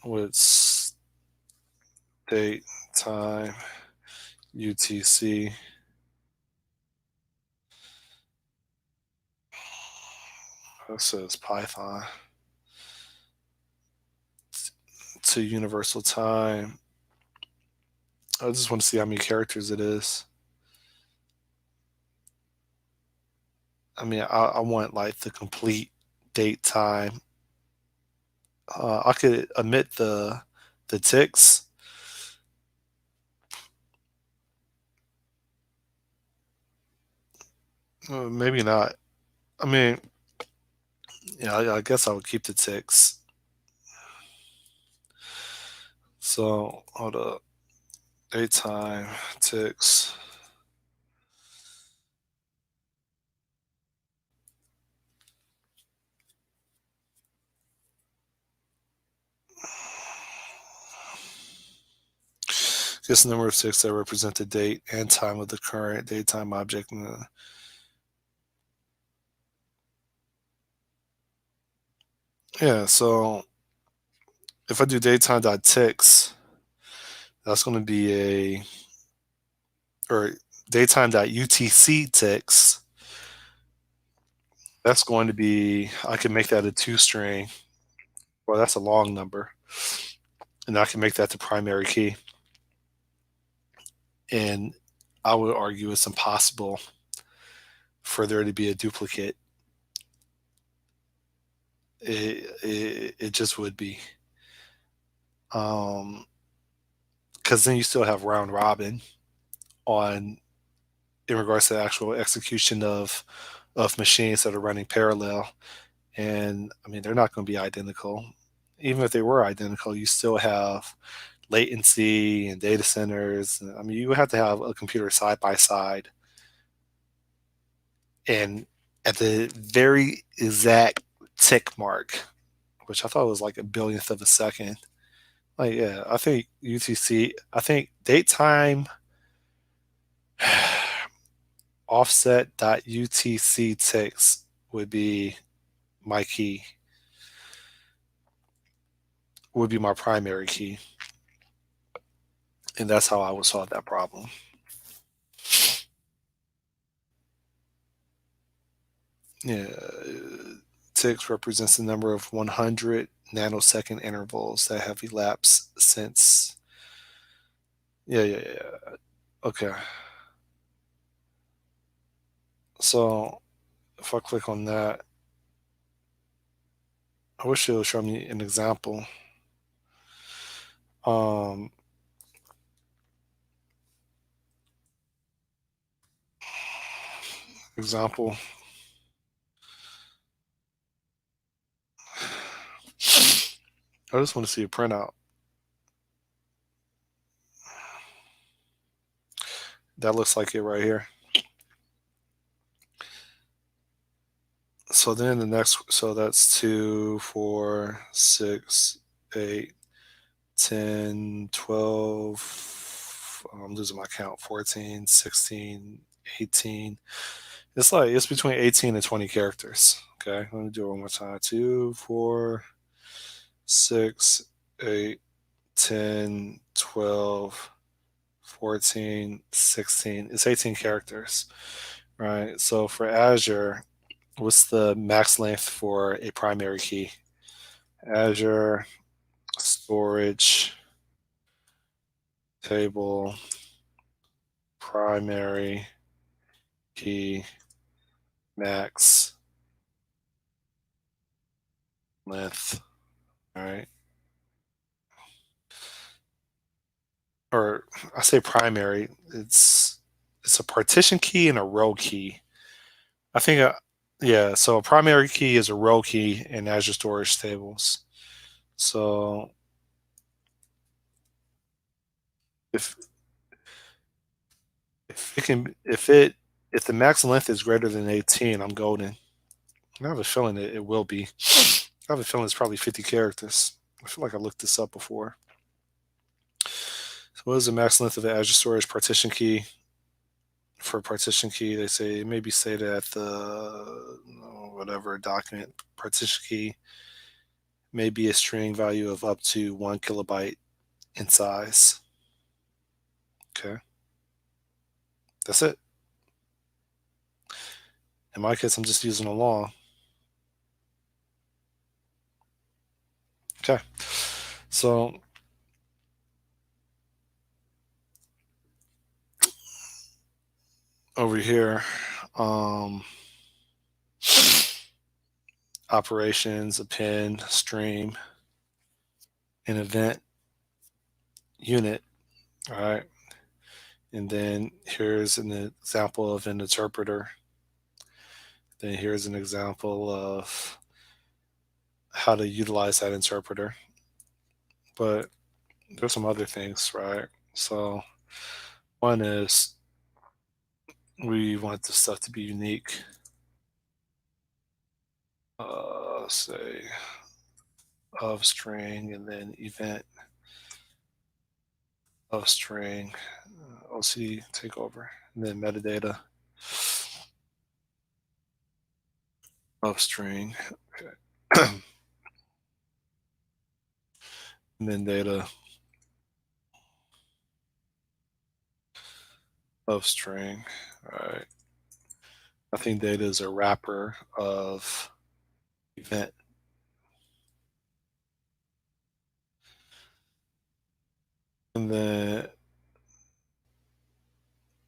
S1: what's date, time, UTC. That says Python to universal time. I just want to see how many characters it is. I mean, I want like the complete date time. I could omit the ticks. Maybe not. I mean, yeah, I guess I would keep the ticks. So hold up, date time ticks. Just the number of ticks that represent the date and time of the current datetime object. Yeah, so if I do datetime.ticks, that's going to be or datetime.utc ticks, that's going to be, I can make that a two string. Well, that's a long number. And I can make that the primary key. And I would argue it's impossible for there to be a duplicate. It just would be. Because then you still have round robin on in regards to the actual execution of machines that are running parallel. And I mean, they're not going to be identical. Even if they were identical, you still have latency and data centers. I mean, you would have to have a computer side by side. And at the very exact tick mark, which I thought was like a billionth of a second. Like, yeah, I think UTC, I think datetime offset.utc ticks would be my key, would be my primary key. And that's how I would solve that problem. Yeah, ticks represents the number of 100 nanosecond intervals that have elapsed since. Yeah, yeah, yeah. Okay. So if I click on that, I wish it would show me an example. Um, example. I just want to see a printout. That looks like it right here. So then the next, so that's 2, 4, 6, 8, 10, 12. I'm losing my count. 14, 16, 18. It's like it's between 18 and 20 characters. Okay, let me do it one more time. 2, 4, 6, 8, 10, 12, 14, 16. It's 18 characters, right? So for Azure, what's the max length for a primary key? Azure storage table primary key max length. All right. Or I say primary, it's a partition key and a row key. I think yeah, so a primary key is a row key in Azure storage tables. So if if it can if the max length is greater than 18, I'm golden. I have a feeling it will be. I have a feeling it's probably 50 characters. I feel like I looked this up before. So what is the max length of the Azure Storage partition key? For partition key, they say maybe say that the whatever document partition key may be a string value of up to 1 kilobyte in size. Okay, that's it. In my case, I'm just using a long. Okay, so over here, um, operations, append, stream, an event unit. All right. And then here's an example of an interpreter. Then here's an example of how to utilize that interpreter. But there's some other things, right? So one is we want the stuff to be unique. Say of string and then event of string, OC take over, and then metadata of string, okay. And then data of string. All right. I think data is a wrapper of event. And then,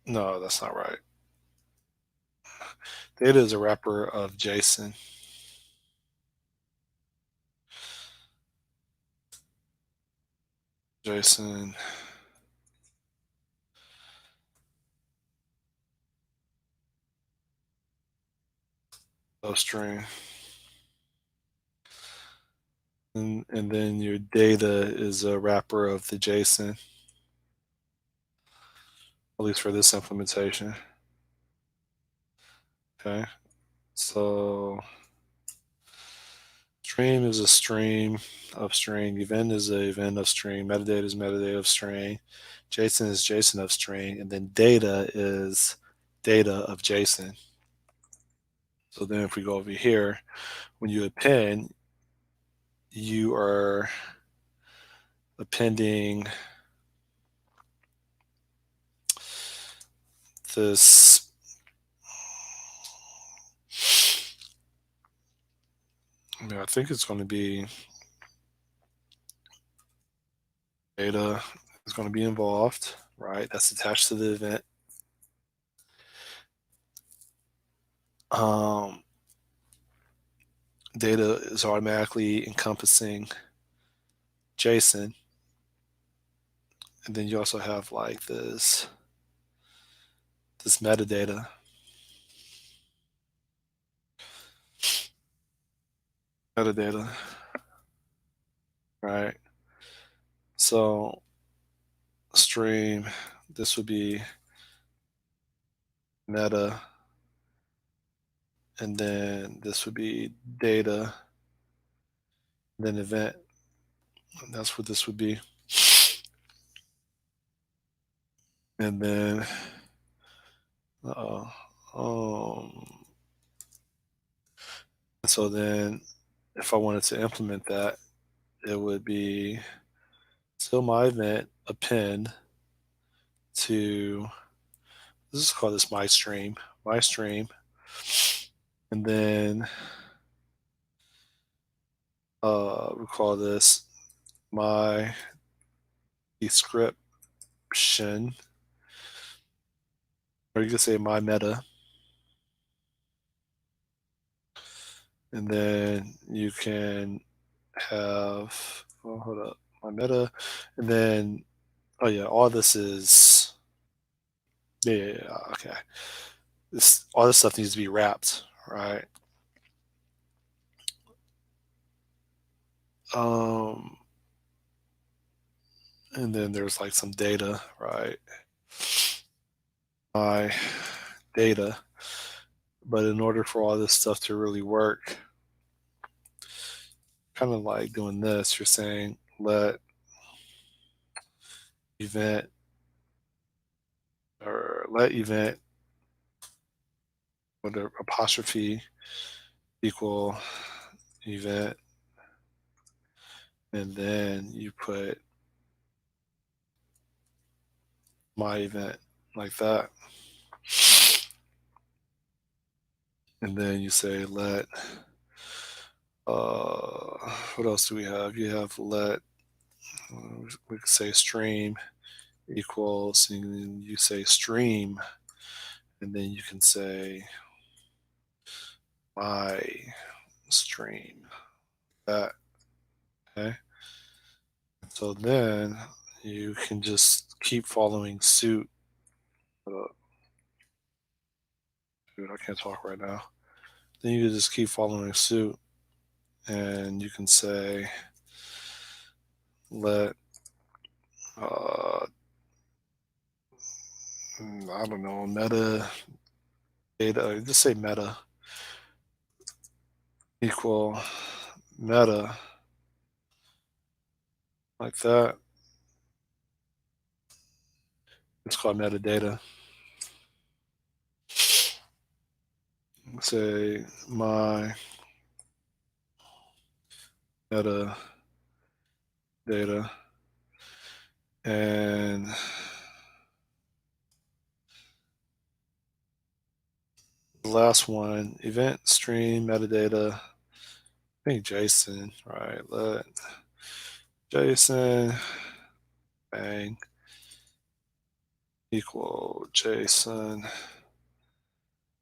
S1: no, that's not right. Data is a wrapper of JSON. JSON of string. And then your data is a wrapper of the JSON, at least for this implementation. Okay, so stream is a stream of string, event is an event of string, metadata is metadata of string, JSON is JSON of string, and then data is data of JSON. So then if we go over here, when you append, you are appending this I think it's going to be data is going to be involved, right? That's attached to the event. Data is automatically encompassing JSON. And then you also have like this metadata. Metadata, right? So stream, this would be meta, and then this would be data, then event. And that's what this would be. And then, so then if I wanted to implement that, it would be still my event append to, let's just call this my stream, and then we call this my description, or you could say my meta, and then you can have, oh, hold up, my meta, and then, oh yeah, all this is, yeah, okay. All this stuff needs to be wrapped, right? Um, and then there's like some data, right? My data. But in order for all this stuff to really work, kind of like doing this, you're saying let event with an apostrophe equal event, and then you put my event like that. And then you say let, what else do we have? You have let, we could say stream equals, and you say stream, and then you can say my stream, that, okay? So then you can just keep following suit. Dude, I can't talk right now. Then you can just keep following suit, and you can say let, I don't know, meta data, just say meta equal meta like that. It's called metadata. Say my metadata, and the last one, event stream metadata. I think JSON, right? Let JSON bang equal JSON,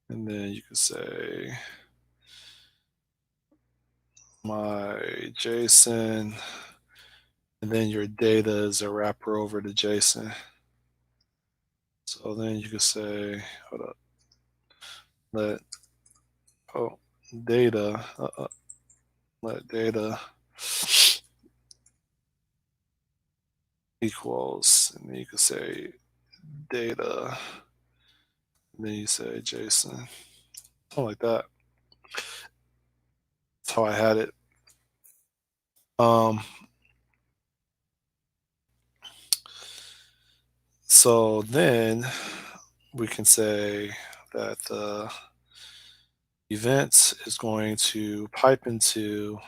S1: and then you can say my JSON, and then your data is a wrapper over to JSON. So then you can say, hold up, let oh data, let data equals, and then you can say data, and then you say JSON, something like that. That's how I had it. Um, so then we can say that the event is going to pipe into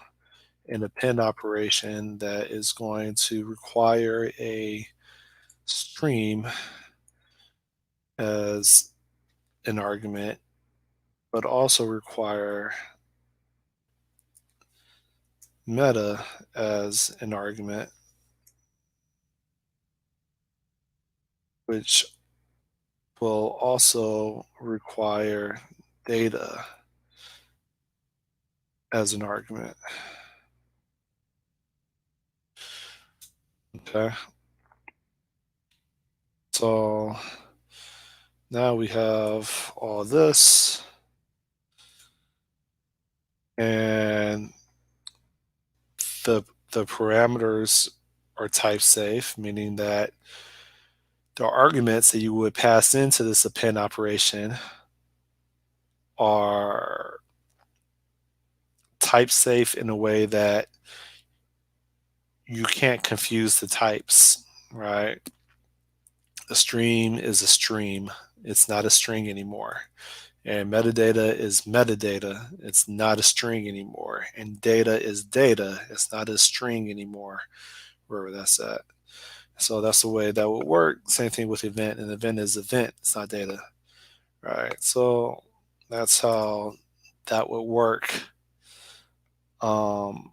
S1: an append operation that is going to require a stream as an argument, but also require meta as an argument, which will also require data as an argument. Okay. So now we have all this, and the the parameters are type safe, meaning that the arguments that you would pass into this append operation are type safe in a way that you can't confuse the types, right? A stream is a stream. It's not a string anymore. And metadata is metadata. It's not a string anymore. And data is data. It's not a string anymore, wherever that's at. So that's the way that would work. Same thing with event. An event is event. It's not data. Right. So that's how that would work. Um,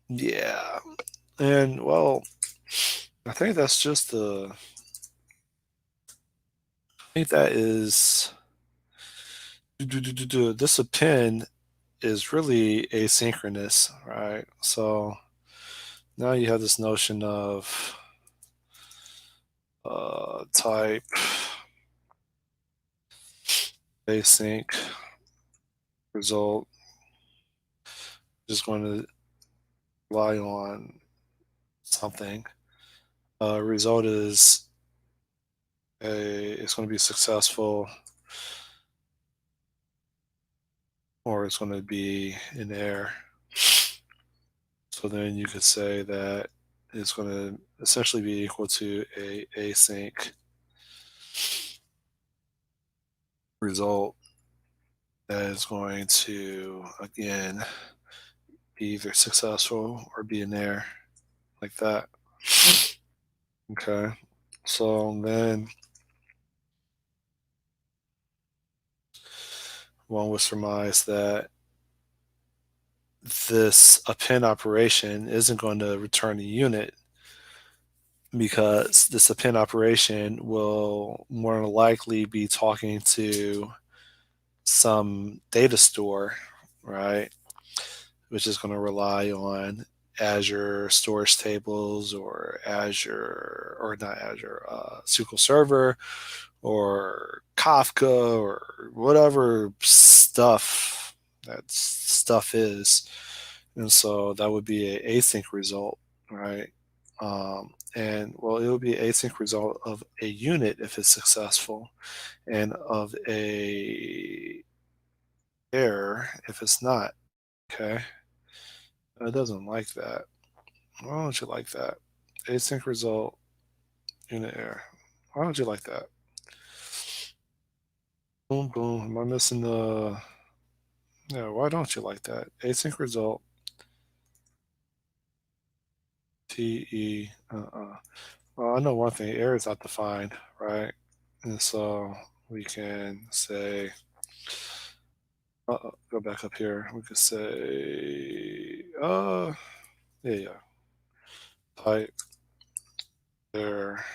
S1: yeah. And well, I think that's just I think that is this append is really asynchronous, right? So now you have this notion of type async result, just going to rely on something. Result is it's going to be successful, or it's going to be in error. So then you could say that it's going to essentially be equal to a async result that is going to, again, be either successful or be in error, like that. Okay. So then one would surmise that this append operation isn't going to return a unit, because this append operation will more than likely be talking to some data store, right? Which is going to rely on Azure storage tables, or Azure, or not Azure, SQL Server, or Kafka, or whatever that stuff is. And so that would be an async result, right? And well, it would be an async result of a unit if it's successful, and of a error if it's not. Okay. It doesn't like that. Why don't you like that? Async result in the air. Why don't you like that? Boom, boom. Am I missing the? Yeah. Why don't you like that? Async result. TE. Well, I know one thing. Air is not defined, right? And so we can say. Go back up here. We could say. Yeah. Type there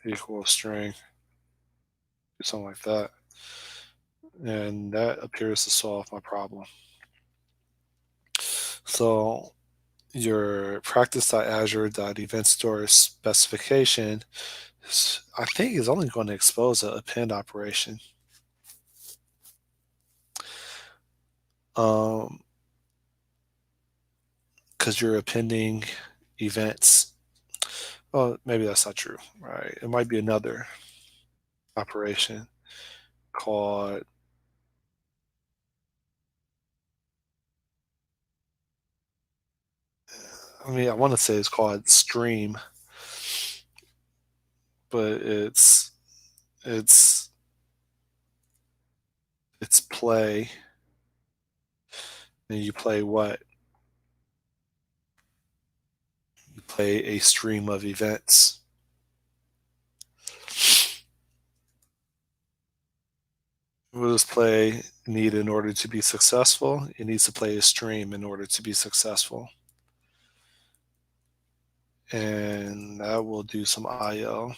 S1: equals string. Do something like that. And that appears to solve my problem. So your practice.azure.event store specification, I think, is only going to expose a append operation. Because you're appending events. Well, maybe that's not true, right? It might be another operation called, I want to say it's called stream, but it's it's play, and you play what? You play a stream of events. What does play need in order to be successful? It needs to play a stream in order to be successful. And that will do some IO.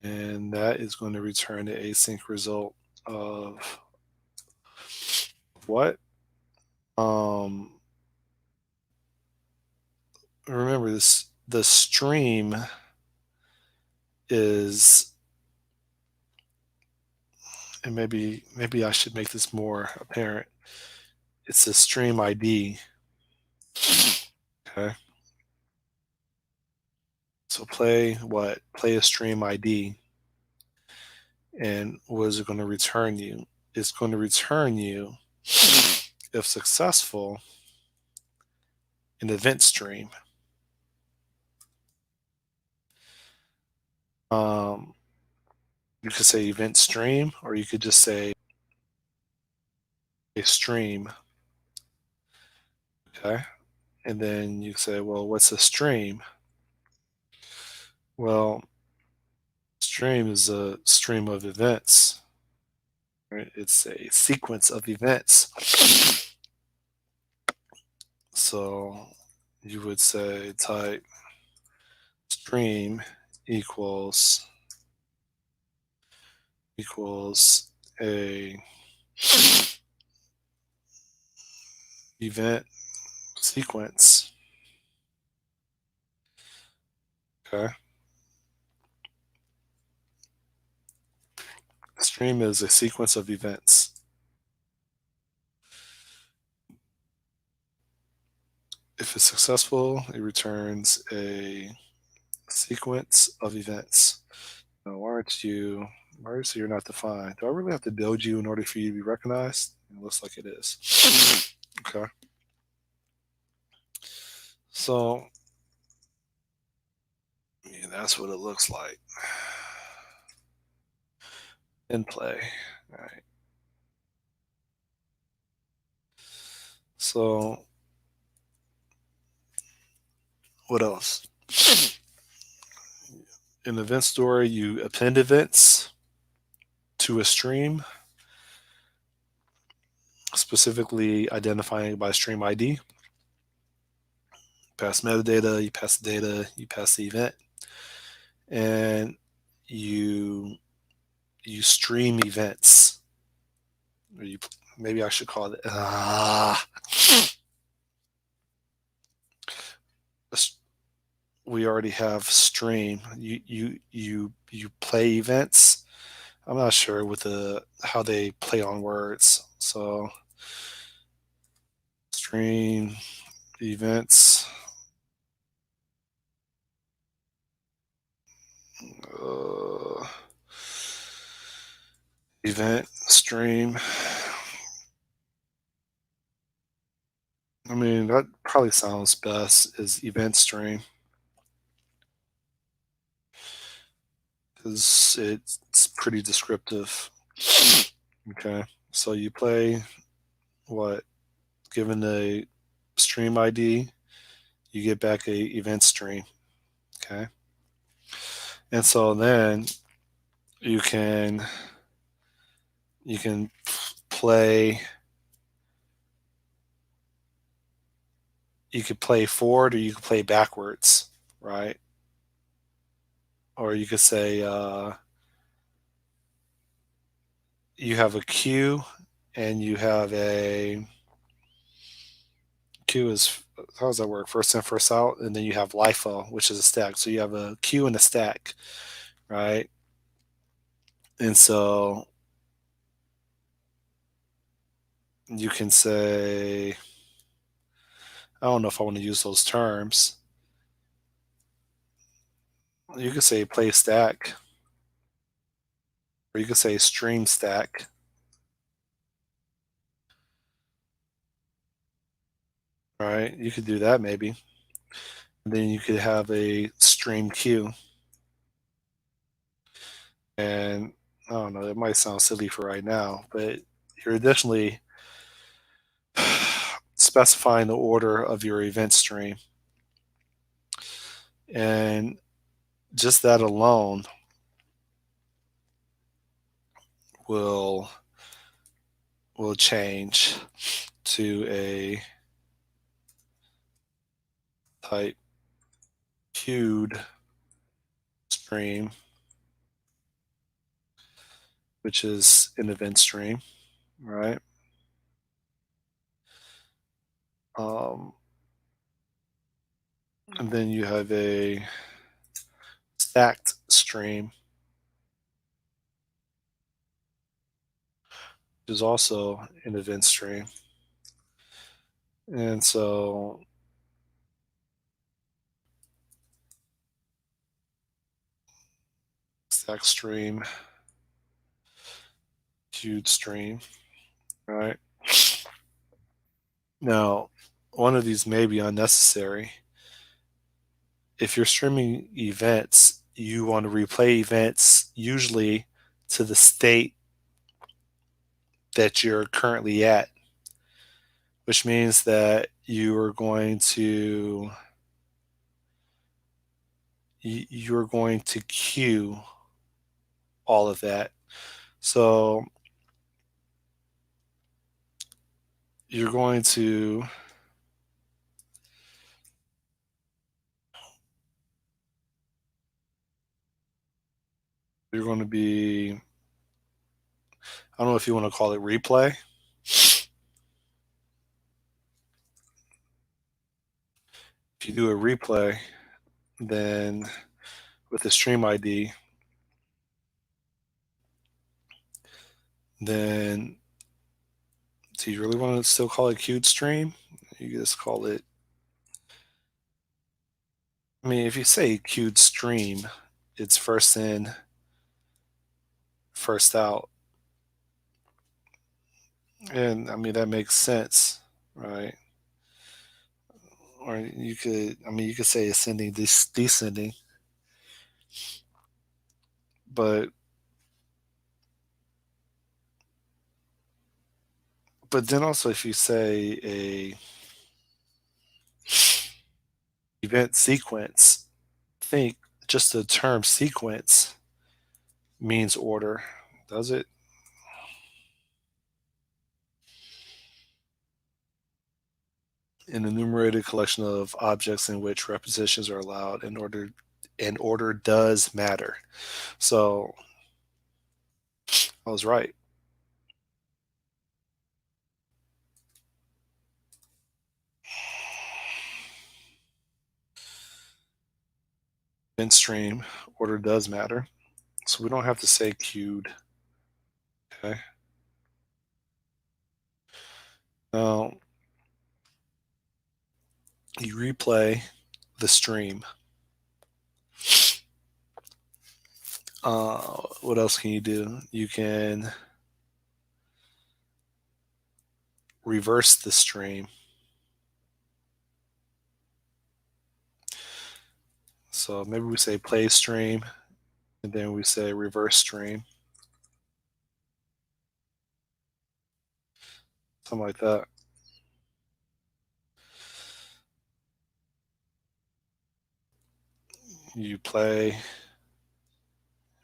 S1: And that is going to return the async result of what? Remember this, the stream is, and maybe I should make this more apparent. It's a stream ID. Okay. So play what? Play a stream ID. And what is it going to return you? It's going to return you, if successful, an event stream. Um, you could say event stream, or you could just say a stream. Okay. And then you say, well, what's a stream? Well, stream is a stream of events. Right? It's a sequence of events. So you would say type stream equals a event sequence. Okay. Stream is a sequence of events. If it's successful, it returns a sequence of events. Now, why is you're not defined? Do I really have to build you in order for you to be recognized? It looks like it is. Okay. So, yeah, that's what it looks like in play. All right. So, what else? In the event store, you append events to a stream, specifically identifying by stream ID. Pass metadata, you pass the data, you pass the event, and you you stream events. Or you, maybe I should call it we already have stream. You play events. I'm not sure with the how they play on words. So stream events. Uh, event stream. That probably sounds best is event stream. because it's pretty descriptive. Okay, so you play what? Given a stream ID, you get back a event stream. Okay, and so then you can you can play you could play forward or you could play backwards, right? Or you could say you have a queue and you have a queue is how does that work? First in, first out, and then you have LIFO, which is a stack. So you have a queue and a stack, right? And so you can say, I don't know if I want to use those terms. You could say play stack, or you could say stream stack, right? You could do that maybe. And then you could have a stream queue. And I don't know, it might sound silly for right now, but you're additionally specifying the order of your event stream. And just that alone will change to a type queued stream, which is an event stream, right? Um, and then you have a stacked stream, which is also an event stream. And so stack stream, queued stream, right? Now, one of these may be unnecessary. If you're streaming events, you want to replay events usually to the state that you're currently at, which means that you're going to queue all of that. So you're going to you're going to be I don't know if you want to call it replay. If you do a replay, then with the stream ID, then do you really want to still call it queued stream? You just call it. I mean, if you say queued stream, it's first in, first out, and I mean that makes sense, right? Or you could say ascending, descending, but then also if you say a event sequence, think just the term sequence means order, does it? An enumerated collection of objects in which repetitions are allowed in order does matter. So I was right. Event stream order does matter. So we don't have to say queued. Okay. Now you replay the stream. What else can you do? You can reverse the stream. So maybe we say play stream, and then we say reverse stream, something like that. You play,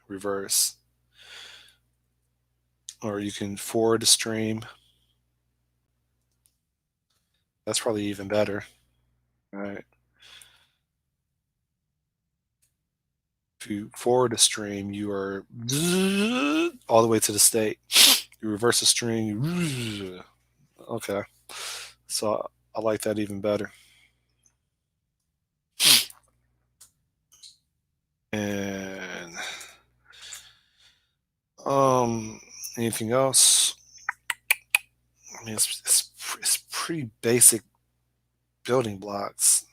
S1: reverse, or you can forward a stream. That's probably even better, right? If you forward a stream, you are all the way to the state. You reverse a stream, okay. So I like that even better. And anything else? I mean, it's pretty basic building blocks.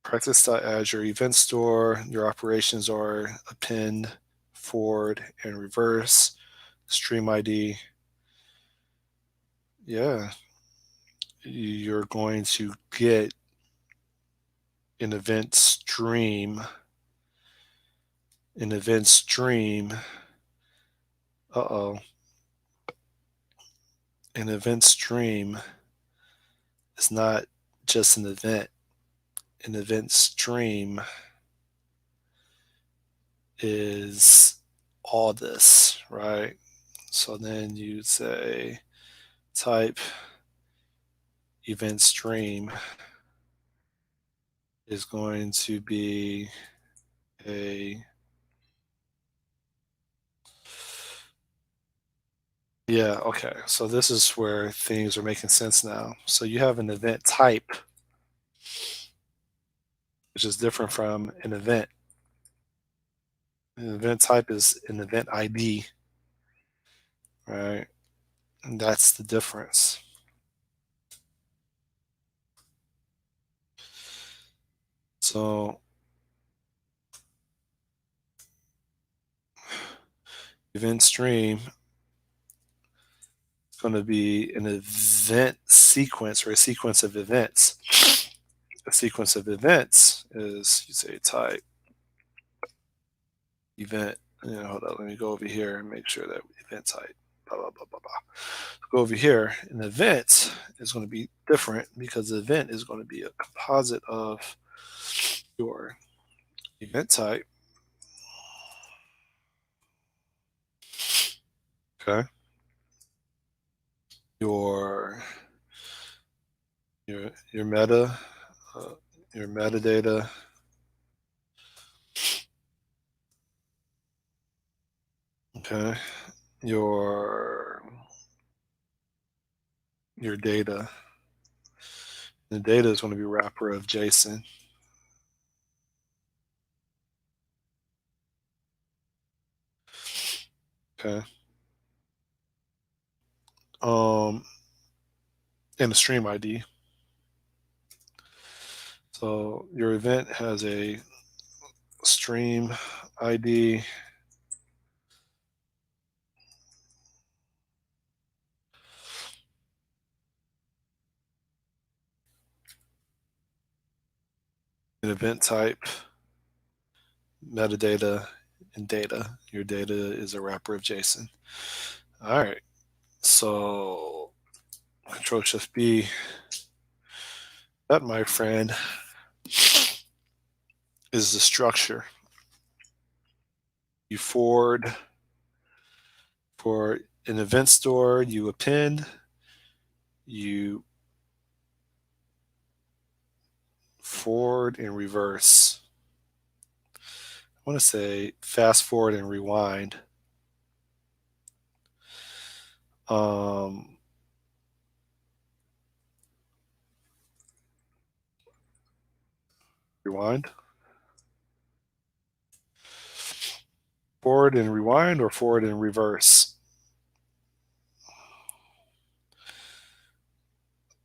S1: Practice.add your event store. Your operations are append, forward, and reverse. Stream ID. Yeah, you're going to get an event stream. An event stream. Uh-oh. An event stream is not just an event. An event stream is all this, right? So then you say type event stream is going to be a, yeah, okay. So this is where things are making sense now. So you have an event type, which is different from an event. An event type is an event ID, right? And that's the difference. So event stream is going to be an event sequence or a sequence of events. A sequence of events is, you say type event. Hold on, let me go over here and make sure that event type, blah, blah, blah, blah, blah. Go over here. An event is going to be different because the event is going to be a composite of your event type. Okay. Your your meta, uh, your metadata, okay, your data. The data is going to be wrapper of JSON. Okay. Um, and the stream ID. So your event has a stream ID. An event type, metadata, and data. Your data is a wrapper of JSON. All right. So Control Shift B. That, my friend, is the structure. You forward for an event store, you append, you forward and reverse. I want to say fast forward and rewind. Rewind. Forward and rewind or forward and reverse?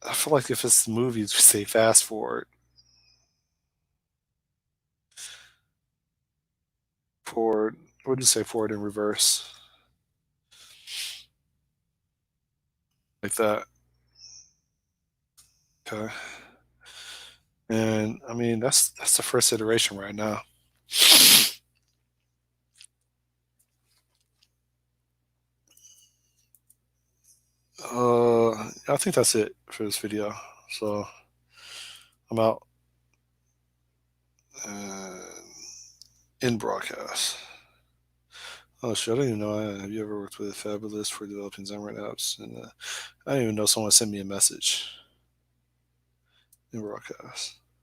S1: I feel like if it's the movies, we say fast forward. Forward. What do you say? Forward and reverse. Like that. Okay. And I mean, that's the first iteration right now. I think that's it for this video. So I'm out and in broadcast. Oh shit, I don't even know. Have you ever worked with Fabulous for developing Xamarin apps? And I didn't even know someone sent me a message in broadcast.